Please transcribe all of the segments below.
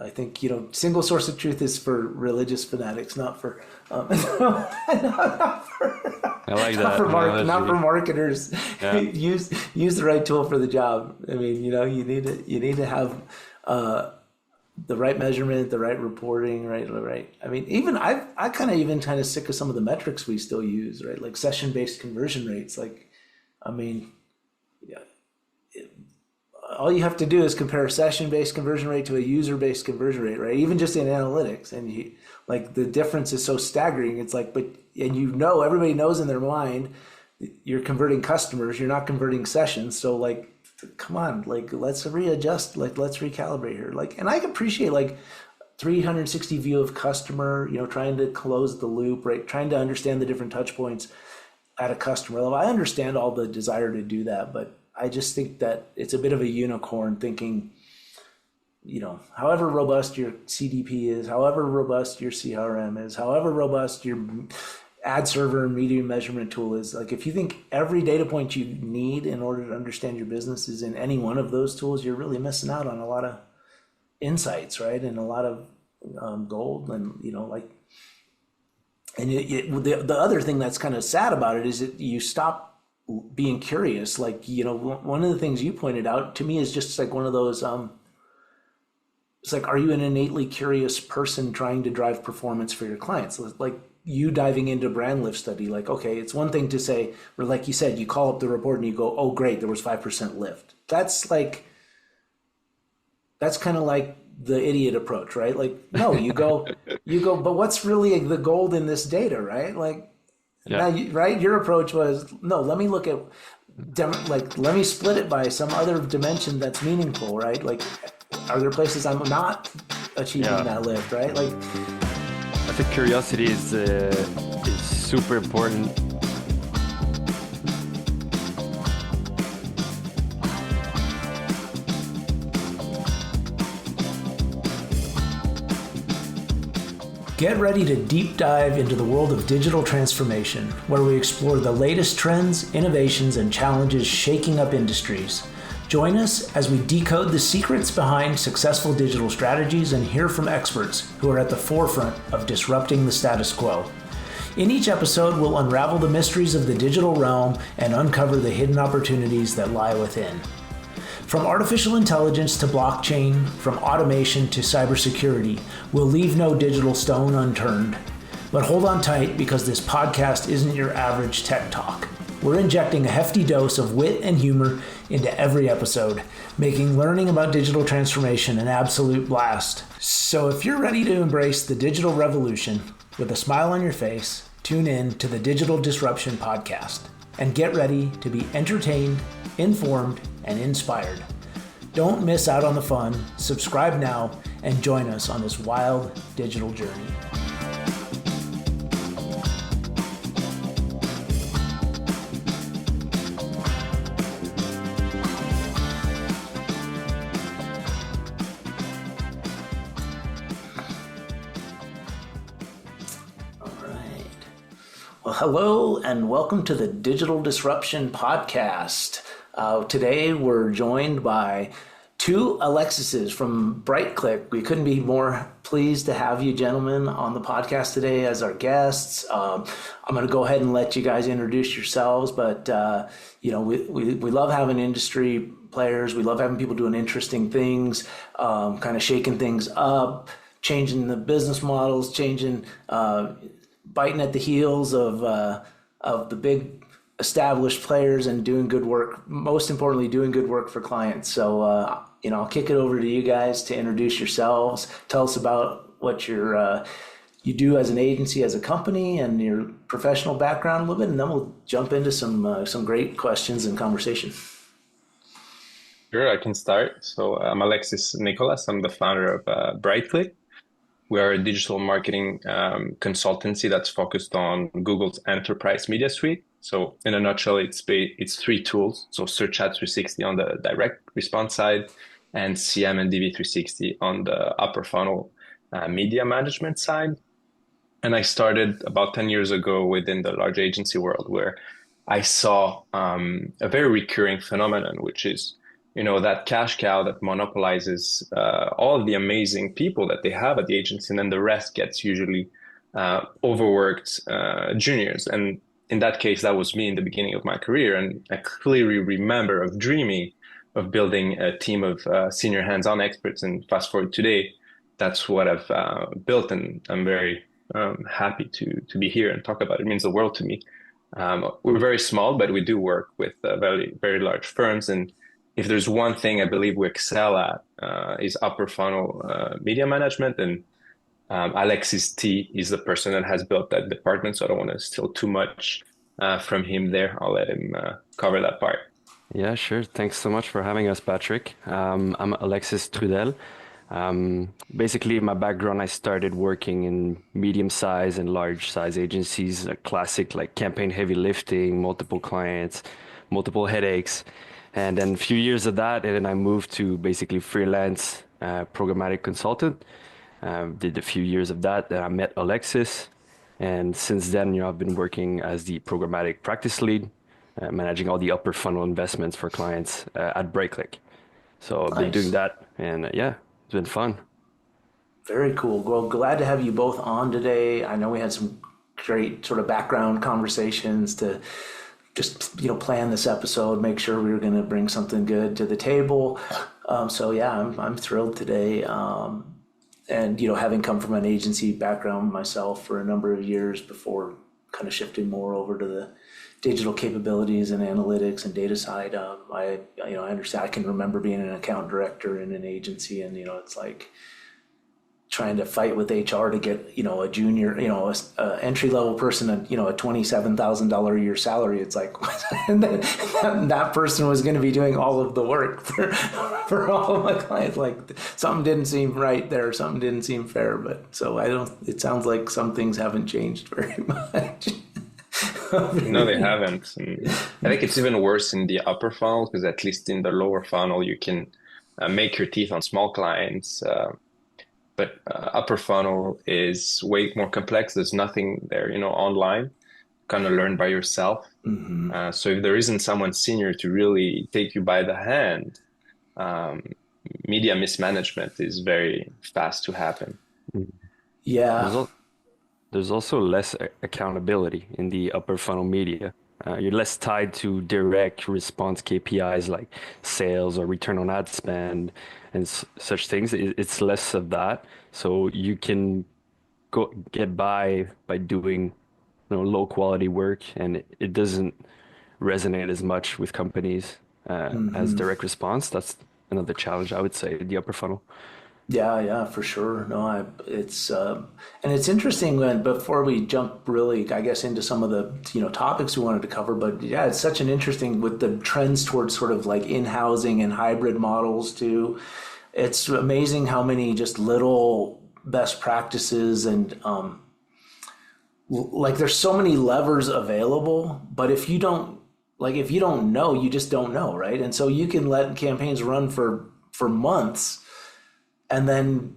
I think, single source of truth is for religious fanatics, not for, I like not that not for analogy. marketers. Yeah. Use the right tool for the job. I mean, you need to have the right measurement, the right reporting, right. I mean, even I kind of sick of some of the metrics we still use, right? Like session based conversion rates. Like, I mean, yeah, all you have to do is compare a session-based conversion rate to a user-based conversion rate, right? Even just in analytics, and like the difference is so staggering. It's like, but and everybody knows in their mind, you're converting customers, you're not converting sessions. So like, come on, like let's readjust, like let's recalibrate here. Like, and I appreciate like 360 view of customer, trying to close the loop, right? Trying to understand the different touch points at a customer level. I understand all the desire to do that, but I just think that it's a bit of a unicorn thinking, however robust your CDP is, however robust your CRM is, however robust your ad server and media measurement tool is, like if you think every data point you need in order to understand your business is in any one of those tools, you're really missing out on a lot of insights, right? And a lot of gold and, like, and the other thing that's kind of sad about it is that you stop being curious. Like, one of the things you pointed out to me is just like one of those, it's like, are you an innately curious person trying to drive performance for your clients? Like you diving into brand lift study, like, okay, it's one thing to say, or like you said, you call up the report and you go, oh, great, there was 5% lift. That's kind of like the idiot approach, right? Like, no, but what's really the gold in this data, right? Like, Yeah. now, right? Your approach was, no, let me look at, let me split it by some other dimension that's meaningful, right? Like, are there places I'm not achieving Yeah. that lift, right? Like, I think curiosity is super important. get ready to deep dive into the world of digital transformation, where we explore the latest trends, innovations, and challenges shaking up industries. Join us as we decode the secrets behind successful digital strategies and hear from experts who are at the forefront of disrupting the status quo. In each episode, we'll unravel the mysteries of the digital realm and uncover the hidden opportunities that lie within. From artificial intelligence to blockchain, from automation to cybersecurity, we'll leave no digital stone unturned. But hold on tight, because this podcast isn't your average tech talk. We're injecting a hefty dose of wit and humor into every episode, making learning about digital transformation an absolute blast. So if you're ready to embrace the digital revolution with a smile on your face, tune in to the Digital Disruption Podcast and get ready to be entertained, informed, and inspired. Don't miss out on the fun. Subscribe now and join us on this wild digital journey. Well, hello and welcome to the Digital Disruption Podcast. Today we're joined by two Alexises from Britklik. We couldn't be more pleased to have you gentlemen on the podcast today as our guests. I'm going to go ahead and let you guys introduce yourselves, but we love having industry players. We love having people doing interesting things, kind of shaking things up, changing the business models, biting at the heels of the big established players and doing good work. Most importantly, doing good work for clients. So, I'll kick it over to you guys to introduce yourselves. Tell us about what you do as an agency, as a company, and your professional background a little bit, and then we'll jump into some great questions and conversation. Sure, I can start. So I'm Alexis Nicholas. I'm the founder of Britklik. We are a digital marketing consultancy that's focused on Google's enterprise media suite. So in a nutshell, it's three tools. So Search Ads 360 on the direct response side, and CM and DV 360 on the upper funnel media management side. And I started about 10 years ago within the large agency world, where I saw a very recurring phenomenon, which is that cash cow that monopolizes all of the amazing people that they have at the agency, and then the rest gets usually overworked juniors. And in that case, that was me in the beginning of my career. And I clearly remember of dreaming of building a team of senior hands-on experts. And fast forward today, that's what I've built, and I'm very happy to be here and talk about it. It means the world to me. We're very small, but we do work with very, very large firms. And if there's one thing I believe we excel at is upper funnel media management. And Alexis T is the person that has built that department. So I don't want to steal too much from him there. I'll let him cover that part. Yeah, sure. Thanks so much for having us, Patrick. I'm Alexis Trudell. Basically, my background, I started working in medium size and large size agencies, a classic like campaign heavy lifting, multiple clients, multiple headaches. And then a few years of that, and then I moved to basically freelance programmatic consultant. Did a few years of that. Then I met Alexis. And since then, I've been working as the programmatic practice lead, managing all the upper funnel investments for clients at Britklik. So I've been doing that, and yeah, it's been fun. Very cool. Well, glad to have you both on today. I know we had some great sort of background conversations to just plan this episode, make sure we were going to bring something good to the table. So yeah, I'm thrilled today. And having come from an agency background myself for a number of years before kind of shifting more over to the digital capabilities and analytics and data side, I understand. I can remember being an account director in an agency, and it's like trying to fight with HR to get a junior, a entry level person, a $27,000 a year salary. It's like, and then that person was going to be doing all of the work for all of my clients. Like something didn't seem right there, something didn't seem fair. But so it sounds like some things haven't changed very much. No, they haven't. And I think it's even worse in the upper funnel, because at least in the lower funnel, you can make your teeth on small clients. But upper funnel is way more complex. There's nothing there, online, kind of learn by yourself. Mm-hmm. So if there isn't someone senior to really take you by the hand, media mismanagement is very fast to happen. Yeah. There's also less accountability in the upper funnel media. You're less tied to direct response KPIs like sales or return on ad spend and such things. It's less of that. So you can get by doing low quality work, and it doesn't resonate as much with companies as direct response. That's another challenge, I would say, in the upper funnel. Yeah, for sure. No, it's and it's interesting when before we jump really, I guess, into some of the topics we wanted to cover. But yeah, it's such an interesting with the trends towards sort of like in-housing and hybrid models too. It's amazing how many just little best practices and like there's so many levers available. But if you don't know, you just don't know, right? And so you can let campaigns run for months. And then,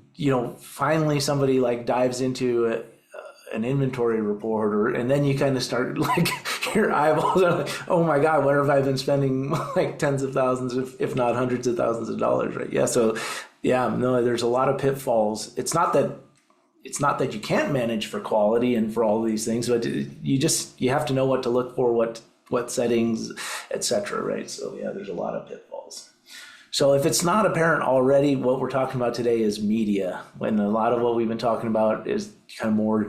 finally somebody like dives into an inventory report, and then you kind of start like your eyeballs are like, oh my God, what have I been spending like tens of thousands, if not hundreds of thousands of dollars, right? Yeah. So yeah, no, there's a lot of pitfalls. It's not that you can't manage for quality and for all these things, but you have to know what to look for, what settings, etc. Right. So yeah, there's a lot of pitfalls. So if it's not apparent already, what we're talking about today is media, when a lot of what we've been talking about is kind of more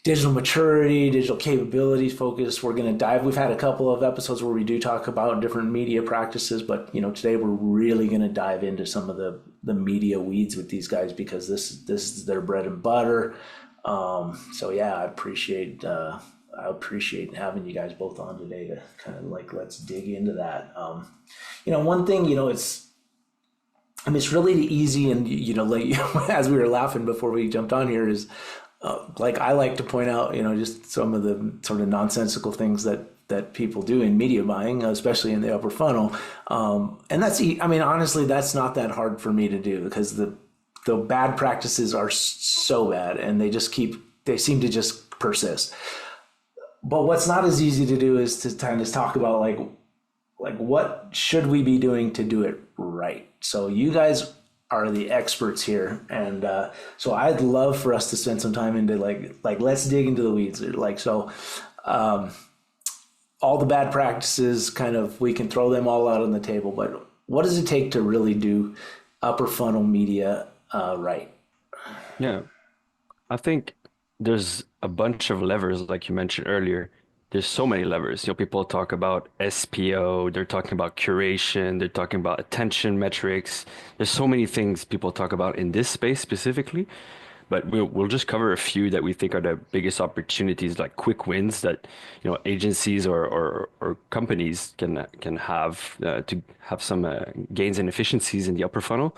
digital maturity, digital capabilities focused. We've had a couple of episodes where we do talk about different media practices, but today we're really going to dive into some of the media weeds with these guys, because this is their bread and butter. So yeah, I appreciate having you guys both on today to kind of like, let's dig into that. One thing, it's really easy, and like as we were laughing before we jumped on here is like I like to point out, just some of the sort of nonsensical things that people do in media buying, especially in the upper funnel. And honestly, that's not that hard for me to do, because the bad practices are so bad, and they seem to just persist. But what's not as easy to do is to kind of talk about like like what should we be doing to do it right? So you guys are the experts here, and so I'd love for us to spend some time into like let's dig into the weeds. Like so, all the bad practices, kind of we can throw them all out on the table, but what does it take to really do upper funnel media right? Yeah, I think there's a bunch of levers, like you mentioned earlier. There's so many levers. People talk about SPO, they're talking about curation, they're talking about attention metrics. There's so many things people talk about in this space specifically, but we'll just cover a few that we think are the biggest opportunities, like quick wins that agencies or companies can have to have some gains and efficiencies in the upper funnel.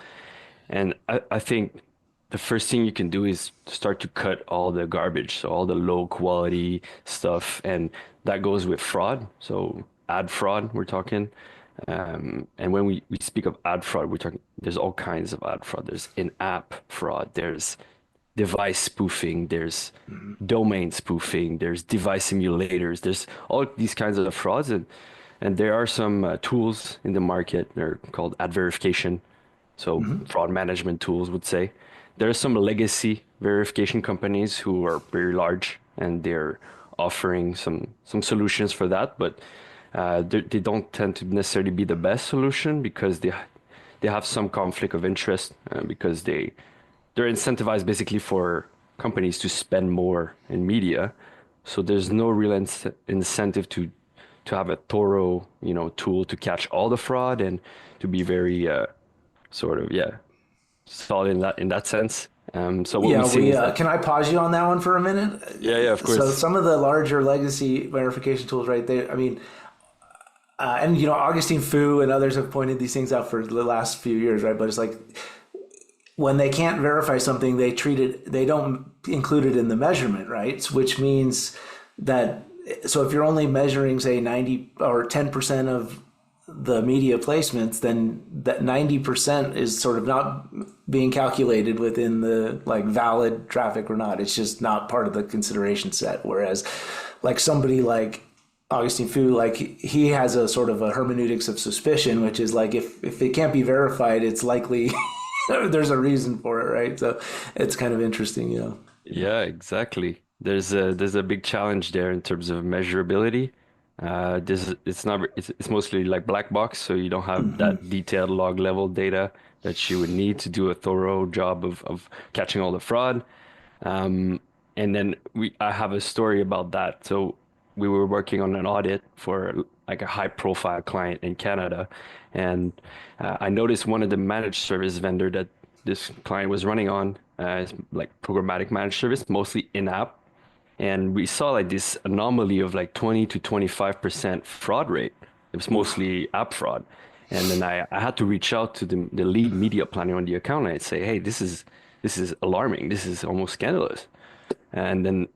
And I think the first thing you can do is start to cut all the garbage, so all the low quality stuff, and that goes with fraud. So ad fraud, we're talking. And when we speak of ad fraud, we're talking, there's all kinds of ad fraud. There's in-app fraud, there's device spoofing, there's domain spoofing, there's device emulators, there's all these kinds of frauds. And there are some tools in the market, they're called ad verification. So fraud management tools would say. There are some legacy verification companies who are very large and they're offering some solutions for that, but they don't tend to necessarily be the best solution because they have some conflict of interest because they're incentivized basically for companies to spend more in media. So there's no real incentive to have a thorough tool to catch all the fraud and to be very sort of solid in that sense. So what Yeah, we've seen is that can I pause you on that one for a minute? yeah, of So course. some of the larger legacy verification tools, right there. I mean, and Augustine Fu and others have pointed these things out for the last few years, right? But it's like when they can't verify something, they don't include it in the measurement, right? Which means that so if you're only measuring say 90 or 10% of the media placements, then that 90% is sort of not being calculated within the like valid traffic or not. It's just not part of the consideration set. Whereas like somebody like Augustine Fu, like he has a sort of a hermeneutics of suspicion, which is like if it can't be verified, it's likely there's a reason for it, right? So it's kind of interesting. Yeah, exactly. There's a big challenge there in terms of measurability. It's mostly like black box, so you don't have that detailed log level data that you would need to do a thorough job of catching all the fraud. And then I have a story about that. So we were working on an audit for like a high profile client in Canada, and I noticed one of the managed service vendor that this client was running on is like programmatic managed service, mostly in app. And we saw like this anomaly of like 20 to 25% fraud rate. It was mostly app fraud. And then I had to reach out to the lead media planner on the account and I'd say, hey, this is alarming. This is almost scandalous. And then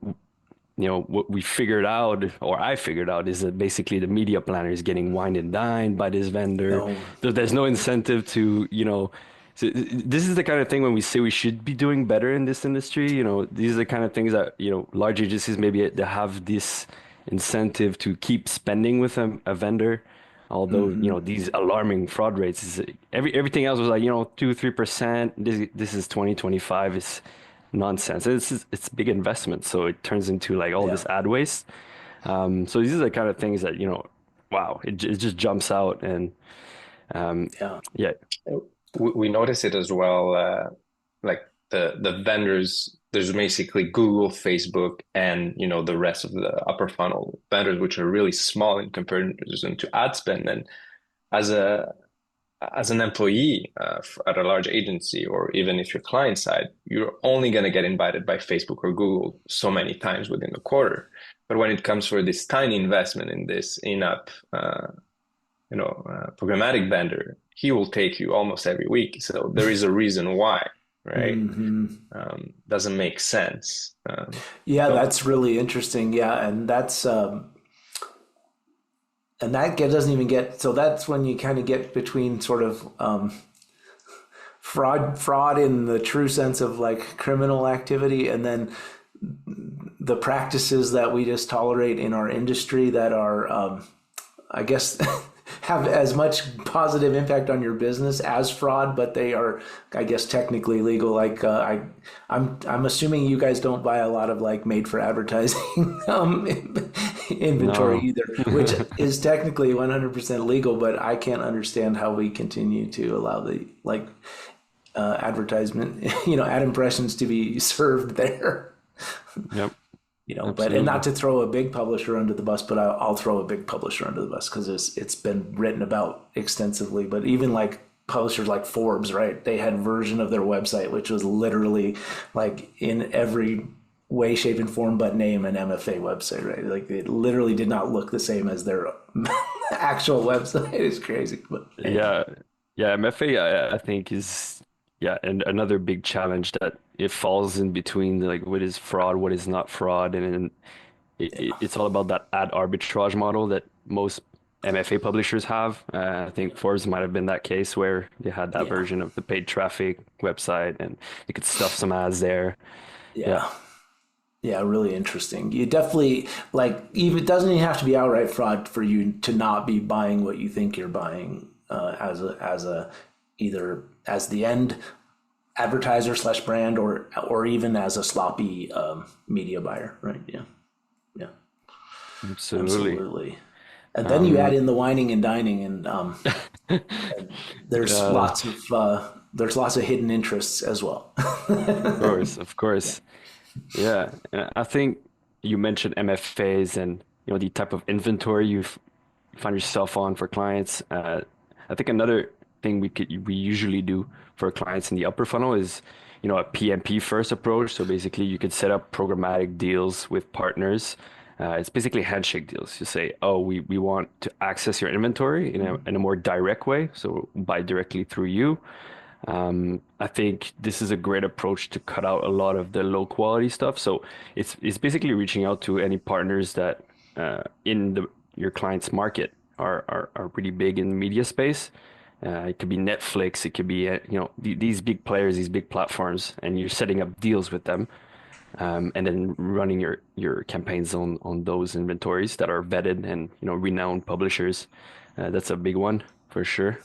what we figured out, or I figured out, is that basically the media planner is getting wined and dined by this vendor. No. There's no incentive to, so this is the kind of thing when we say we should be doing better in this industry, these are the kind of things that, large agencies, maybe they have this incentive to keep spending with a vendor. Although, these alarming fraud rates everything else was like, 2-3%. This is 2025 is nonsense. It's big investment. So it turns into like all this ad waste. So these are the kind of things that, wow, it just jumps out and yeah. We notice it as well, like the vendors, there's basically Google, Facebook, and the rest of the upper funnel vendors, which are really small in comparison to ad spend. And as an employee at a large agency, or even if you're client side, you're only going to get invited by Facebook or Google so many times within the quarter. But when it comes for this tiny investment in this in-app programmatic vendor, he will take you almost every week. So there is a reason why, right? Doesn't make sense. That's really interesting. Yeah, and that's and that doesn't even get. So that's when you kind of get between sort of fraud in the true sense of like criminal activity, and then the practices that we just tolerate in our industry that are, I guess. have as much positive impact on your business as fraud, but they are, I guess, technically legal. Like I'm assuming you guys don't buy a lot of like made for advertising inventory No. either, which is technically 100% legal. But I can't understand how we continue to allow the like advertisement, ad impressions to be served there. Yep. But and Absolutely. not to throw a big publisher under the bus, but I'll throw a big publisher under the bus because it's been written about extensively. But even like publishers like Forbes, right? They had a version of their website which was literally like in every way, shape, and form but name an MFA website, right? Like it literally did not look the same as their actual website. It's crazy, but anyway. Yeah, yeah. MFA, I think is and another big challenge that it falls in between like what is fraud, what is not fraud, and then it's all about that ad arbitrage model that most MFA publishers have. I think Forbes might have been that case where they had that Yeah, version of the paid traffic website and they could stuff some ads there. Yeah, yeah. Yeah, really interesting. You definitely like even it doesn't even have to be outright fraud for you to not be buying what you think you're buying as a either as the end advertiser slash brand or even as a sloppy media buyer, right? Yeah, yeah, absolutely. absolutely. And then you Um, add in the whining and dining, and yeah, there's lots of hidden interests as well. of course, of course. Yeah, and I think you mentioned MFAs and the type of inventory you find yourself on for clients. I think another thing we usually do for clients in the upper funnel is a PMP first approach. So basically, you could set up programmatic deals with partners. It's basically handshake deals. You say, oh, we want to access your inventory in a more direct way, so buy directly through you. I think this is a great approach to cut out a lot of the low quality stuff. So it's basically reaching out to any partners that in your client's market are pretty big in the media space. It could be Netflix, it could be these big players, these big platforms, and you're setting up deals with them, and then running your campaigns on those inventories that are vetted and renowned publishers. That's a big one for sure.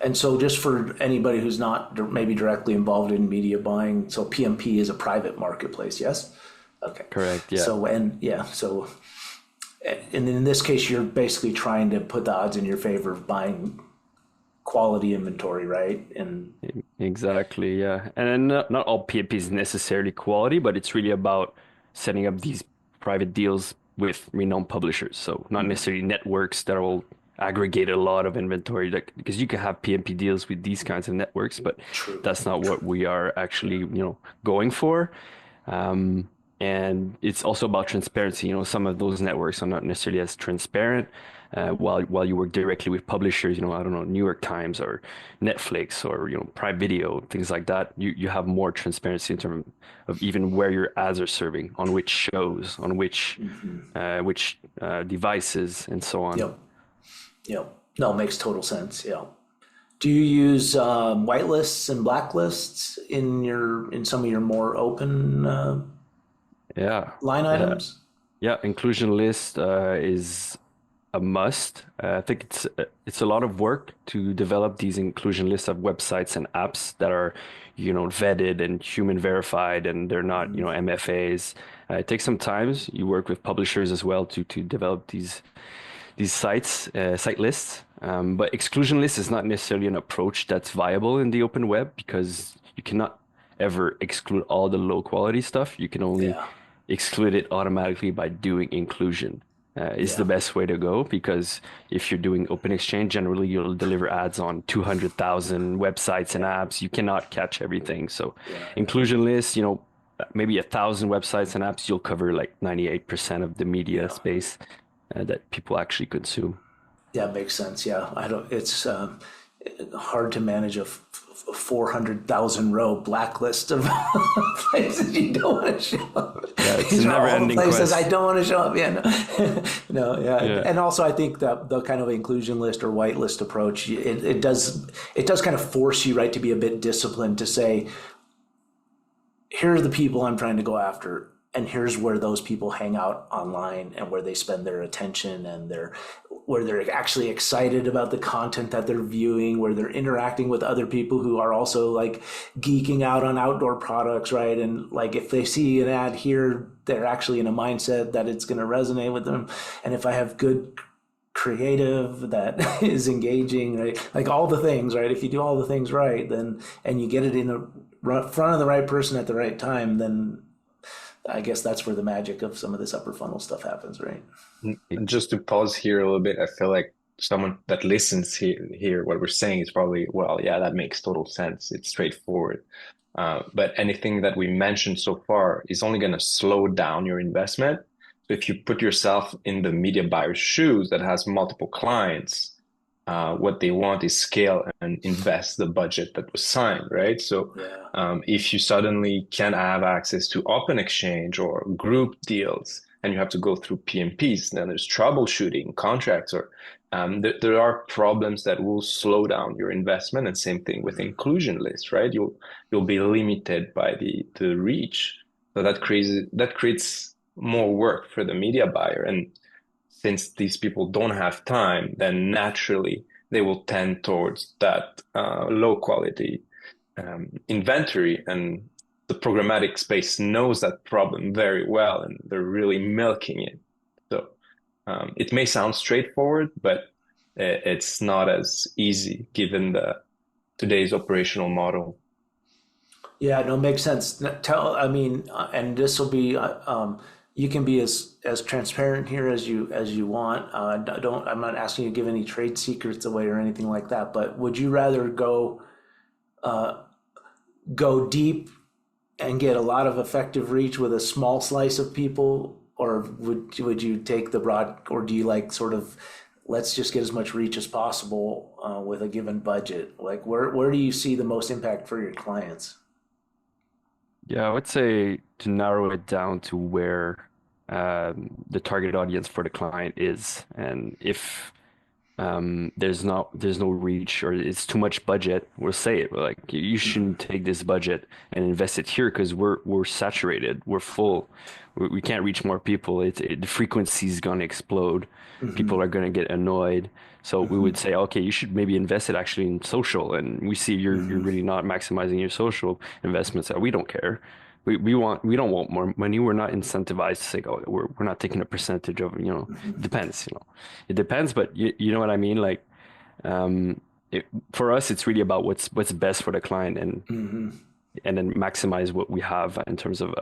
And so, just for anybody who's not maybe directly involved in media buying, so PMP is a private marketplace, yes? Okay. Correct. Yeah. So, and yeah, so, and in this case, you're basically trying to put the odds in your favor of buying quality inventory, right? And Exactly, yeah. And then not all PMP is necessarily quality, but it's really about setting up these private deals with renowned publishers. So not necessarily networks that will aggregate a lot of inventory, like because you can have PMP deals with these kinds of networks, but true, that's not what true. we are actually, going for. And it's also about transparency. Some of those networks are not necessarily as transparent. While you work directly with publishers, I don't know, New York Times or Netflix or Prime Video, things like that. You have more transparency in terms of even where your ads are serving, on which shows, on which devices, and so on. Yep, yep. No, makes total sense. Yeah. Do you use whitelists and blacklists in some of your more open Yeah, line yeah, items? yeah. Inclusion list is a must. I think it's a lot of work to develop these inclusion lists of websites and apps that are, vetted and human verified, and they're not, MFAs. It takes some time. You work with publishers as well to develop these site lists. But exclusion list is not necessarily an approach that's viable in the open web because you cannot ever exclude all the low quality stuff. You can only Yeah, exclude it automatically by doing inclusion. Is the yeah, best way to go because if you're doing open exchange, generally you'll deliver ads on 200,000 websites and apps. You cannot catch everything. So yeah, yeah. inclusion lists, maybe 1,000 websites and apps, you'll cover like 98% of the media Yeah. space that people actually consume. Yeah, makes sense. Yeah, I don't. It's hard to manage a 400,000 row blacklist of places you don't want to show up. Yeah, it's a These are never all the ending places I quest. don't want to show up. Yeah, no, no, yeah, Yeah. and also I think that the kind of inclusion list or whitelist approach it does kind of force you right to be a bit disciplined to say here are the people I'm trying to go after, and here's where those people hang out online and where they spend their attention and their where they're actually excited about the content that they're viewing, where they're interacting with other people who are also like geeking out on outdoor products, right? And like if they see an ad here, they're actually in a mindset that it's going to resonate with them. And if I have good creative that is engaging, right? Like all the things, right? If you do all the things right, then, and you get it in the front of the right person at the right time, then I guess that's where the magic of some of this upper funnel stuff happens, right? And just to pause here a little bit, I feel like someone that listens here what we're saying is probably, well, yeah, that makes total sense. It's straightforward. But anything that we mentioned so far is only going to slow down your investment. So if you put yourself in the media buyer's shoes that has multiple clients, what they want is scale and invest the budget that was signed, right? So if you suddenly can't have access to open exchange or group deals and you have to go through PMPs, then there's troubleshooting, contracts, or there are problems that will slow down your investment. And same thing with inclusion lists, right? You'll be limited by the reach. So that creates more work for the media buyer. And since these people don't have time, then naturally they will tend towards that low quality inventory. And the programmatic space knows that problem very well, and they're really milking it. So it may sound straightforward, but it's not as easy given today's operational model. Yeah, no, makes sense. And this will be, you can be as transparent here as you want. I'm not asking you to give any trade secrets away or anything like that, but would you rather go deep and get a lot of effective reach with a small slice of people, or would you take the broad, or do you like sort of, let's just get as much reach as possible with a given budget? Like where do you see the most impact for your clients? Yeah, I would say to narrow it down to where the target audience for the client is, and if there's no reach or it's too much budget, we'll say it. Like you shouldn't take this budget and invest it here because we're saturated, we're full, we can't reach more people. The frequency is gonna explode. People are gonna get annoyed. So we would say, okay, you should maybe invest it actually in social. And we see you're really not maximizing your social investments. We don't care. We don't want more money. We're not incentivized to say, oh, we're not taking a percentage of, it depends, it depends, but you know what I mean? Like, for us, it's really about what's best for the client, and then maximize what we have in terms of,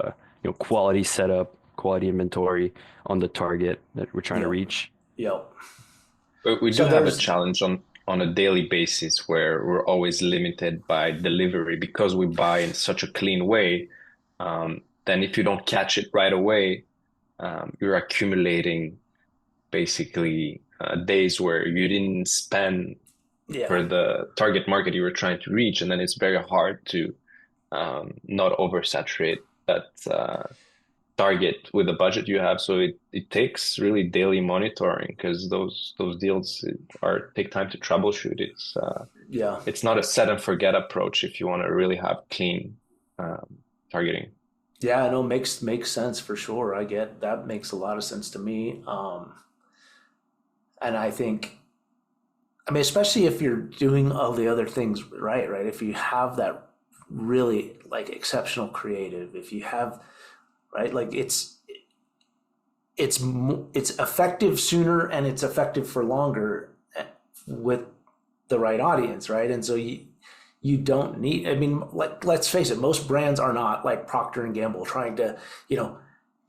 quality setup, quality inventory on the target that we're trying to reach. Yep. But we do have a challenge on a daily basis where we're always limited by delivery because we buy in such a clean way. Then if you don't catch it right away, you're accumulating basically days where you didn't spend for the target market you were trying to reach. And then it's very hard to not oversaturate that target with the budget you have. So it takes really daily monitoring because those deals take time to troubleshoot. It's not a set and forget approach if you want to really have clean targeting. Yeah, no, makes sense for sure. I get that, makes a lot of sense to me. And I think, especially if you're doing all the other things right? If you have that really like exceptional creative, if you have, right, like it's effective sooner and it's effective for longer with the right audience, right? And so you don't need, like, let's face it, most brands are not like Procter and Gamble trying to,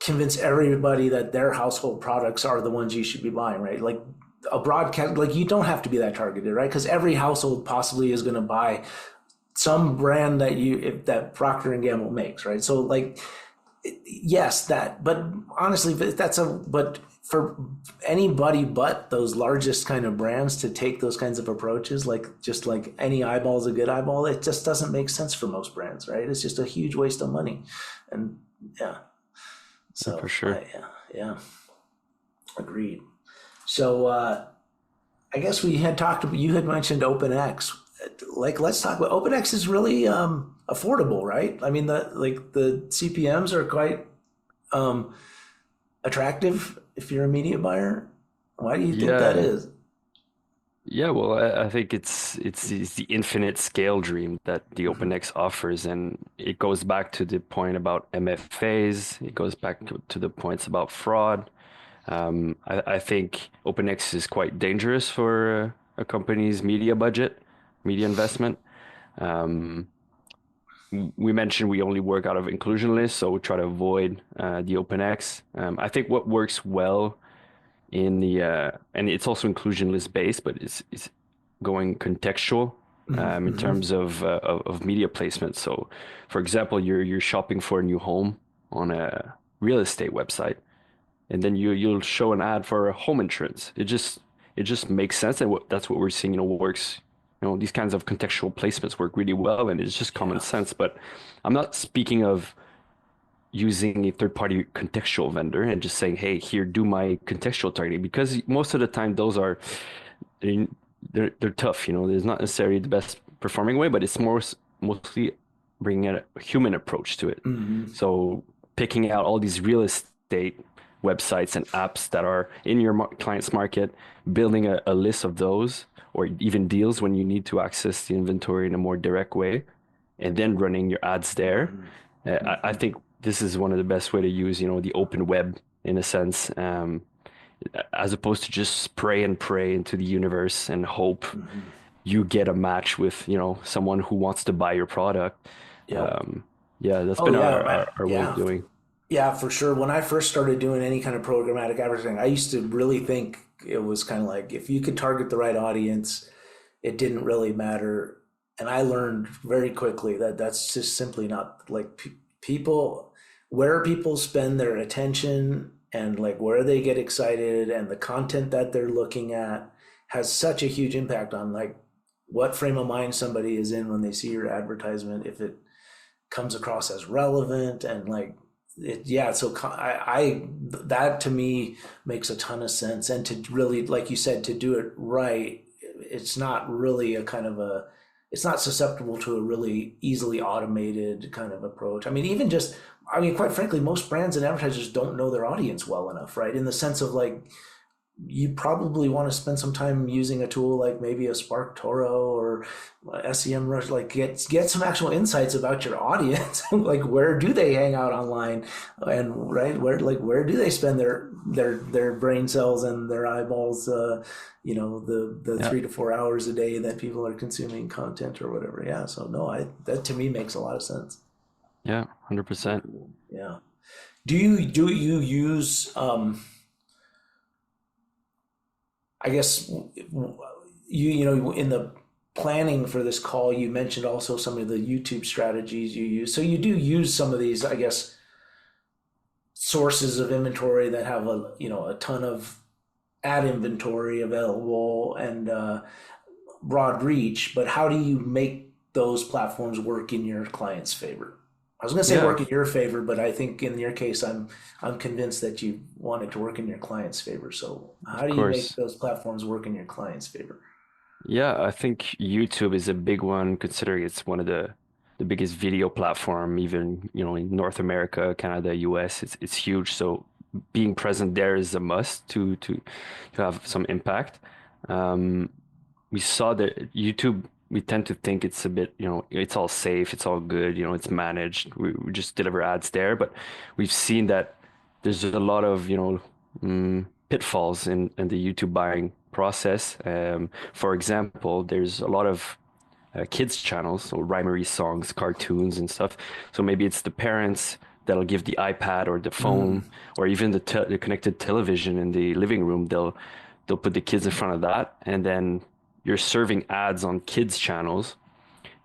convince everybody that their household products are the ones you should be buying, right? Like a broadcast, like you don't have to be that targeted, right? Because every household possibly is going to buy some brand that Procter and Gamble makes, right? So like, yes, but honestly, but for anybody but those largest kind of brands to take those kinds of approaches, like just like any eyeball is a good eyeball, it just doesn't make sense for most brands, right? It's just a huge waste of money. And so for sure. Agreed. So I guess you had mentioned OpenX. Like, let's talk about OpenX. Is really affordable, right? The CPMs are quite attractive if you're a media buyer. Why do you think that Yeah, is? yeah. Well, I think it's the infinite scale dream that the Mhm. OpenX offers, and it goes back to the point about MFAs. It goes back to the points about fraud. I think OpenX is quite dangerous for a company's media budget, media investment. Um, we mentioned we only work out of inclusion lists, so we try to avoid the OpenX. I think what works well in the and it's also inclusion list based, but it's going contextual in Mhm. terms of media placement. So, for example, you're shopping for a new home on a real estate website, and then you'll show an ad for home insurance. It just makes sense, and that's what we're seeing. Works. These kinds of contextual placements work really well, and it's just common Yeah. sense. But I'm not speaking of using a third-party contextual vendor and just saying, "Hey, here, do my contextual targeting," because most of the time those are they're they're tough. There's not necessarily the best performing way, but it's mostly bringing a human approach to it. Mhm. So picking out all these real estate websites and apps that are in your client's market, building a list of those, or even deals when you need to access the inventory in a more direct way, and then running your ads there. Mhm. I Mhm. think this is one of the best way to use, the open web in a sense, as opposed to just spray and pray into the universe and hope Mhm. you get a match with, someone who wants to buy your product. Yep. Um, yeah, that's Oh been yeah, our way of yeah, doing. yeah, for sure. When I first started doing any kind of programmatic advertising, I used to really think it was kind of like if you could target the right audience, it didn't really matter. And I learned very quickly that that's just simply not like people, where people spend their attention and like where they get excited and the content that they're looking at has such a huge impact on like what frame of mind somebody is in when they see your advertisement. If it comes across as relevant and like it, yeah, so I that to me makes a ton of sense. And to really, like you said, to do it right, it's not really a kind of a, it's not susceptible to a really easily automated kind of approach. I mean, even just, I mean, quite frankly, most brands and advertisers don't know their audience well enough, right? In the sense of like you probably want to spend some time using a tool like maybe a Spark Toro or SEM Rush, like get some actual insights about your audience. Like where do they hang out online, and right where like where do they spend their brain cells and their eyeballs? The Yeah, 3 to 4 hours a day that people are consuming content or whatever. Yeah. So no, I that to me makes a lot of sense. yeah, Very 100%. cool. Yeah. Do you use I guess you know in the planning for this call you mentioned also some of the YouTube strategies you use. So you do use some of these, I guess, sources of inventory that have a ton of ad inventory available and broad reach. But how do you make those platforms work in your client's favor? I was going to say Yeah, work in your favor, but I think in your case, I'm convinced that you want it to work in your client's favor. So how of do you make course. those platforms work in your client's favor? Yeah, I think YouTube is a big one, considering it's one of the biggest video platform, even, in North America, Canada, US. It's huge. So being present there is a must to have some impact. Um, we saw that YouTube, we tend to think it's a bit, it's all safe, it's all good, it's managed. We just deliver ads there, but we've seen that there's a lot of, pitfalls in the YouTube buying process. For example, there's a lot of kids channels, so rhymery songs, cartoons, and stuff. So maybe it's the parents that'll give the iPad or the Mm, phone or even the connected television in the living room. They'll put the kids in front of that, and then you're serving ads on kids channels.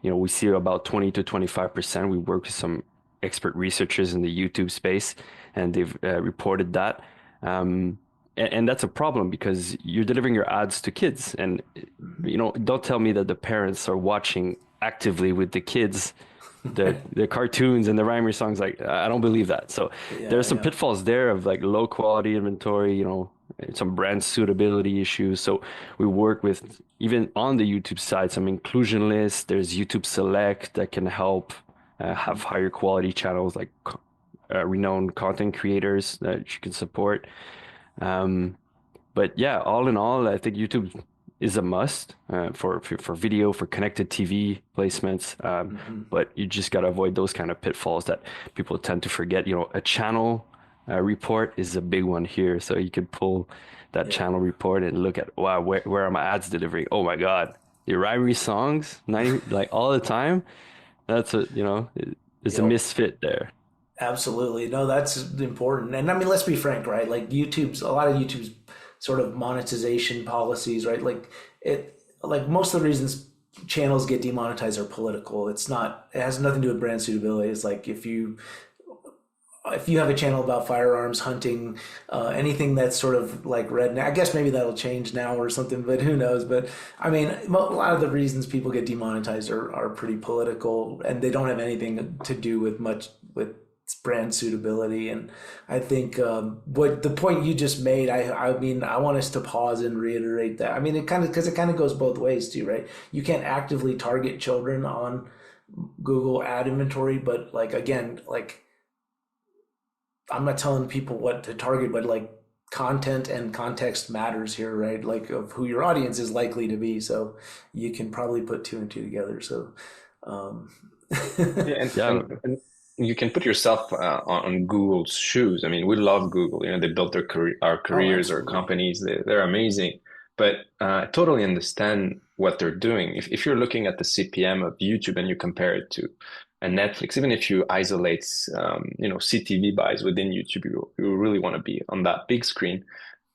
We see about 20 to 25%. We work with some expert researchers in the YouTube space, and they've reported that. Um, and that's a problem because you're delivering your ads to kids. And, don't tell me that the parents are watching actively with the kids the cartoons and the rhymer songs. Like, I don't believe that. So yeah, there's some yeah. pitfalls there of like low quality inventory, some brand suitability issues. So we work with, even on the YouTube side, some inclusion lists. There's YouTube Select that can help have higher quality channels, like renowned content creators that you can support. Um, But yeah, all in all, I think YouTube is a must for video, for connected TV placements. But you just got to avoid those kind of pitfalls that people tend to forget. You know, a channel report is a big one here. So you could pull that Yeah. channel report and look at, wow, where are my ads delivering? Oh my God, the rhyme songs, 90, like all the time. That's a, you know, there's a Yep. misfit there. Absolutely. No, that's important. And I mean, let's be frank, right? Like a lot of YouTube's sort of monetization policies, right? Like most of the reasons channels get demonetized are political. It has nothing to do with brand suitability. It's like if you have a channel about firearms, hunting, anything that's sort of like redneck, I guess maybe that'll change now or something, but who knows? But I mean, a lot of the reasons people get demonetized are pretty political, and they don't have anything to do with brand suitability. And I think what the point you just made, I mean, I want us to pause and reiterate that. I mean, because it kind of goes both ways too, right? You can't actively target children on Google ad inventory, but like, again, like, I'm not telling people what to target, but like content and context matters here, right? Like of who your audience is likely to be. So you can probably put two and two together. So, um, Yeah, Yeah. and you can put yourself on Google's shoes. I mean, we love Google. You know, they built our oh, careers, our absolutely. companies. They're amazing. But I totally understand what they're doing. If you're looking at the CPM of YouTube and you compare it to a Netflix, even if you isolate, CTV buys within YouTube, you really want to be on that big screen.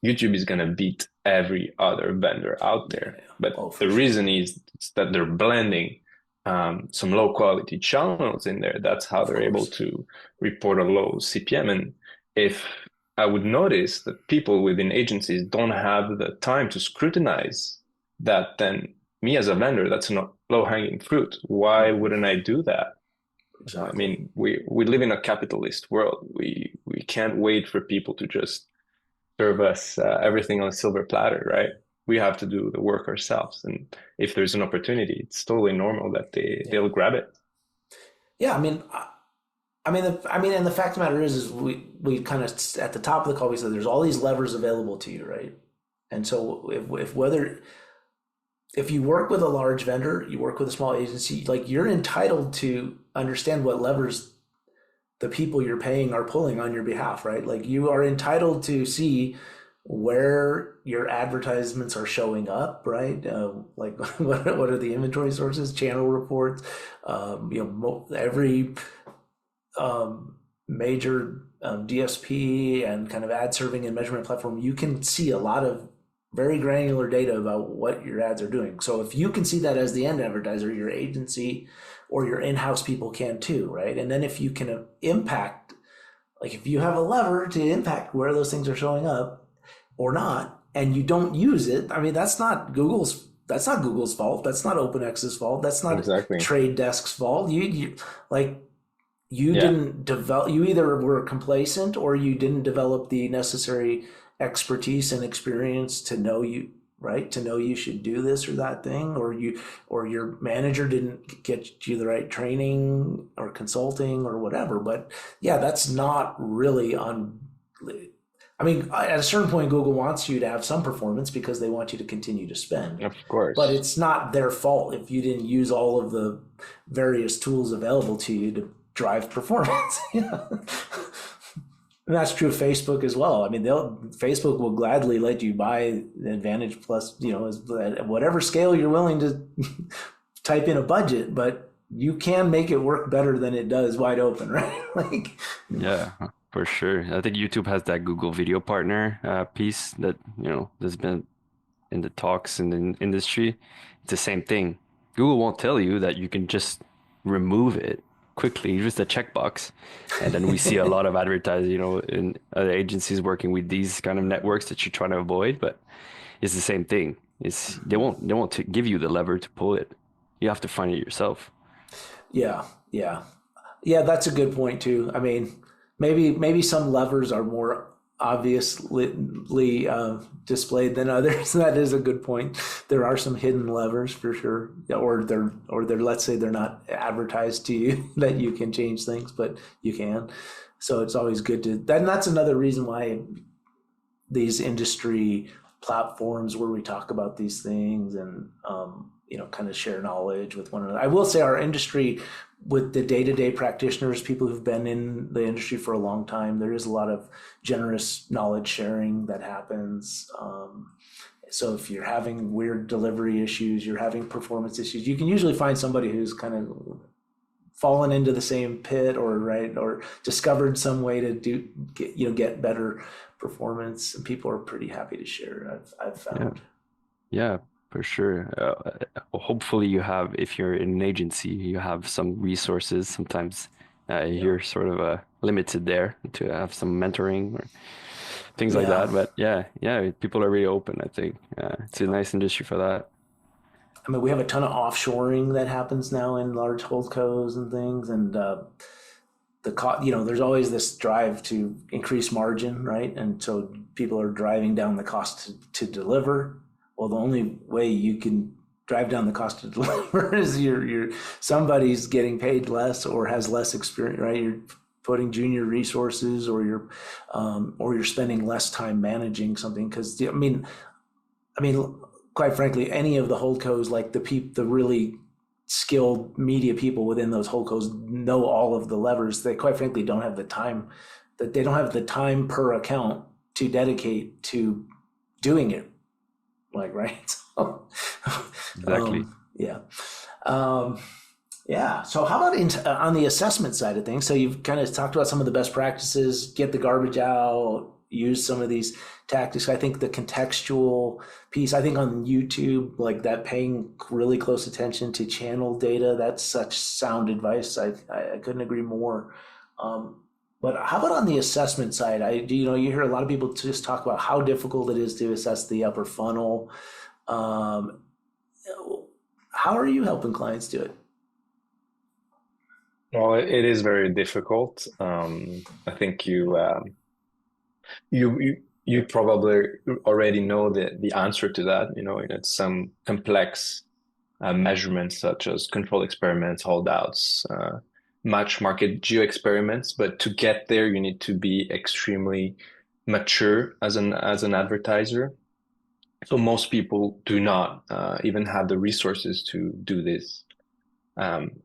YouTube is going to beat every other vendor out there. Yeah. But Oh, the for sure. reason is that they're blending some low quality channels in there. That's how Of they're able course. to report a low CPM. And if I would notice that people within agencies don't have the time to scrutinize that, then me as a vendor, that's not low hanging fruit. Why wouldn't I do that? I Exactly. mean, we live in a capitalist world. We can't wait for people to just serve us everything on a silver platter, right? We have to do the work ourselves. And if there's an opportunity, it's totally normal that Yeah. they'll grab it. Yeah. And the fact of the matter is we kind of at the top of the call we said there's all these levers available to you, right? And so if you work with a large vendor, you work with a small agency, like you're entitled to understand what levers the people you're paying are pulling on your behalf, right? Like you are entitled to see where your advertisements are showing up, right? Like what are the inventory sources, channel reports, every major DSP and kind of ad serving and measurement platform, you can see a lot of very granular data about what your ads are doing. So if you can see that as the end advertiser, your agency or your in-house people can too, right? And then if you can impact, like if you have a lever to impact where those things are showing up or not, and you don't use it, I mean, that's not Google's fault. That's not OpenX's fault. That's not Exactly. Trade Desk's fault. Like you Yeah. didn't develop, you either were complacent or you didn't develop the necessary expertise and experience to know right, to know you should do this or that thing, or your manager didn't get you the right training or consulting or whatever. But yeah, that's not really on. I mean, at a certain point, Google wants you to have some performance because they want you to continue to spend, Of but course. it's not their fault if you didn't use all of the various tools available to you to drive performance. Yeah. And that's true of Facebook as well. I mean, Facebook will gladly let you buy Advantage Plus, at whatever scale you're willing to type in a budget, but you can make it work better than it does wide open, right? Like, Yeah, for sure. I think YouTube has that Google Video Partner piece that, there's been in the talks in the industry. It's the same thing. Google won't tell you that you can just remove it quickly, just a checkbox. And then we see a lot of advertising, in other agencies working with these kind of networks that you're trying to avoid, but it's the same thing. It's they won't give you the lever to pull it. You have to find it yourself. yeah, yeah, yeah. That's a good point too. I mean, maybe some levers are more obviously displayed than others. That is a good point. There are some hidden levers for sure, or they're let's say they're not advertised to you that you can change things, but you can. So it's always good to. And that's another reason why these industry platforms where we talk about these things and, kind of share knowledge with one another. I will say our industry, with the day-to-day practitioners, people who've been in the industry for a long time, there is a lot of generous knowledge sharing that happens. So if you're having weird delivery issues, you're having performance issues, you can usually find somebody who's kind of fallen into the same pit or discovered some way to get better performance, and people are pretty happy to share. I've found. Yeah, for sure. Hopefully you have, if you're in an agency, you have some resources. Sometimes you're sort of limited there to have some mentoring or things like that. But yeah, people are really open, I think. It's a nice industry for that. I mean, we have a ton of offshoring that happens now in large holdcos and things, and there's always this drive to increase margin, right? And so people are driving down the cost to deliver. Well, the only way you can drive down the cost to deliver is somebody's getting paid less or has less experience, right? You're putting junior resources, or you're spending less time managing something. Because I mean, quite frankly, any of the holdcos, like the really skilled media people within those holdcos, know all of the levers. They quite frankly don't have the time. That they don't have the time per account to dedicate to doing it. Right. So, exactly. Yeah. So how about on the assessment side of things? So you've kind of talked about some of the best practices, get the garbage out, use some of these tactics. I think the contextual piece, I think on YouTube, like that, paying really close attention to channel data, that's such sound advice. I couldn't agree more. But how about on the assessment side? You hear a lot of people just talk about how difficult it is to assess the upper funnel. How are you helping clients do it? Well, it is very difficult. I think you probably already know the answer to that. It's some complex measurements such as control experiments, holdouts, match market geo experiments. But to get there, you need to be extremely mature as an advertiser. So most people do not even have the resources to do this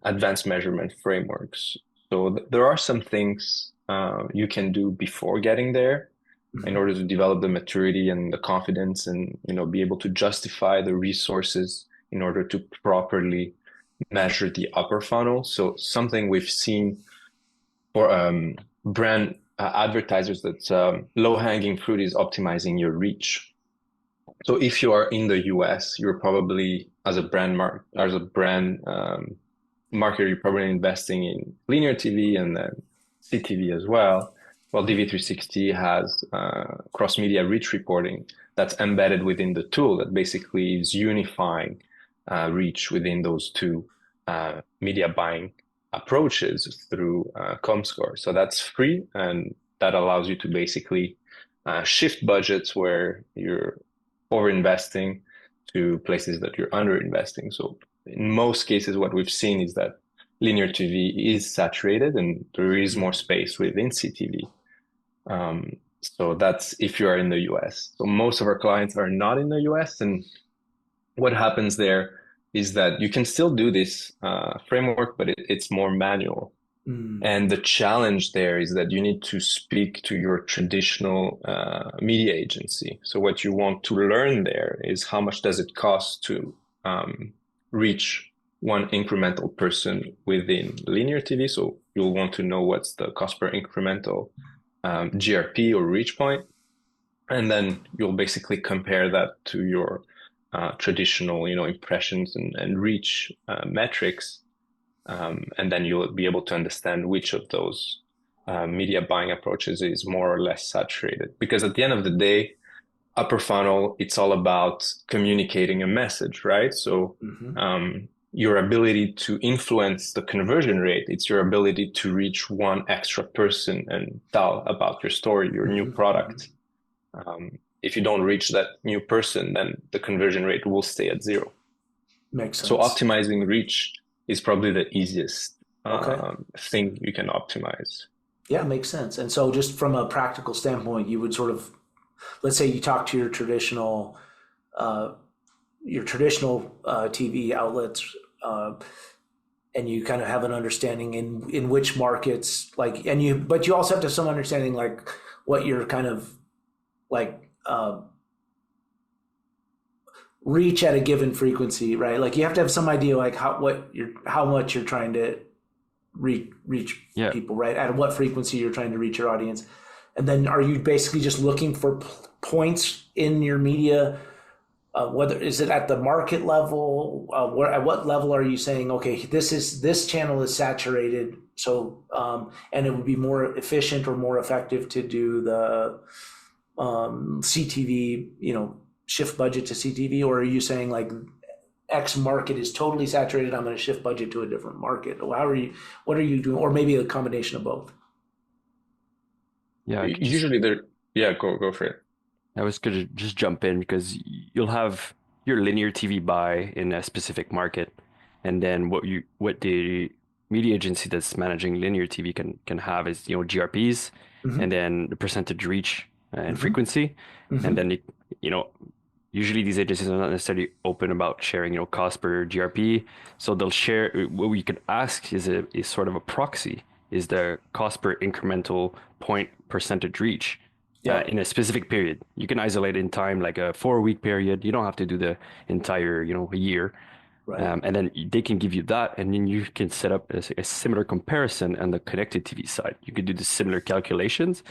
advanced measurement frameworks. So there are some things you can do before getting there in order to develop the maturity and the confidence, and be able to justify the resources in order to properly measure the upper funnel. So something we've seen for brand advertisers, that's low-hanging fruit, is optimizing your reach. So if you are in the US, you're probably, as a brand marketer, you're probably investing in linear TV and then CTV as well. Well, DV360 has cross-media reach reporting that's embedded within the tool that basically is unifying reach within those two media buying approaches through Comscore. So that's free, and that allows you to basically shift budgets where you're over-investing to places that you're under-investing. So in most cases, what we've seen is that linear TV is saturated and there is more space within CTV. So that's if you are in the US. So most of our clients are not in the US. And what happens there is that you can still do this framework, but it's more manual. And the challenge there is that you need to speak to your traditional media agency. So what you want to learn there is how much does it cost to reach one incremental person within linear TV. So you'll want to know what's the cost per incremental GRP or reach point. And then you'll basically compare that to your traditional, impressions and reach metrics. And then you'll be able to understand which of those media buying approaches is more or less saturated. Because at the end of the day, upper funnel, it's all about communicating a message, right? So your ability to influence the conversion rate, it's your ability to reach one extra person and tell about your story, your new product. If you don't reach that new person, then the conversion rate will stay at zero. Makes sense. So optimizing reach is probably the easiest thing you can optimize. Yeah, makes sense. And so just from a practical standpoint, you would sort of let's say you talk to your traditional TV outlets, and you kind of have an understanding in which markets, like, but you also have to have some understanding, like, what your kind of like reach at a given frequency, right? Like, you have to have some idea, like, how much you're trying to reach people, right? At what frequency you're trying to reach your audience. And then are you basically just looking for points in your media? Whether is it at the market level? At what level are you saying, okay, this channel is saturated, so and it would be more efficient or more effective to do the CTV, shift budget to CTV? Or are you saying, like, X market is totally saturated, I'm going to shift budget to a different market? What are you doing? Or maybe a combination of both? Yeah, usually go for it. I was going to just jump in because you'll have your linear TV buy in a specific market, and then what the media agency that's managing linear TV can have is GRPs, and then the percentage reach and frequency, and then usually these agencies are not necessarily open about sharing cost per GRP, so they'll share. What we could ask is sort of a proxy, is the cost per incremental point percentage reach. In a specific period. You can isolate in time, like a 4-week period. You don't have to do the entire, year. Right. And then they can give you that, and then you can set up a similar comparison on the connected TV side. You could do the similar calculations.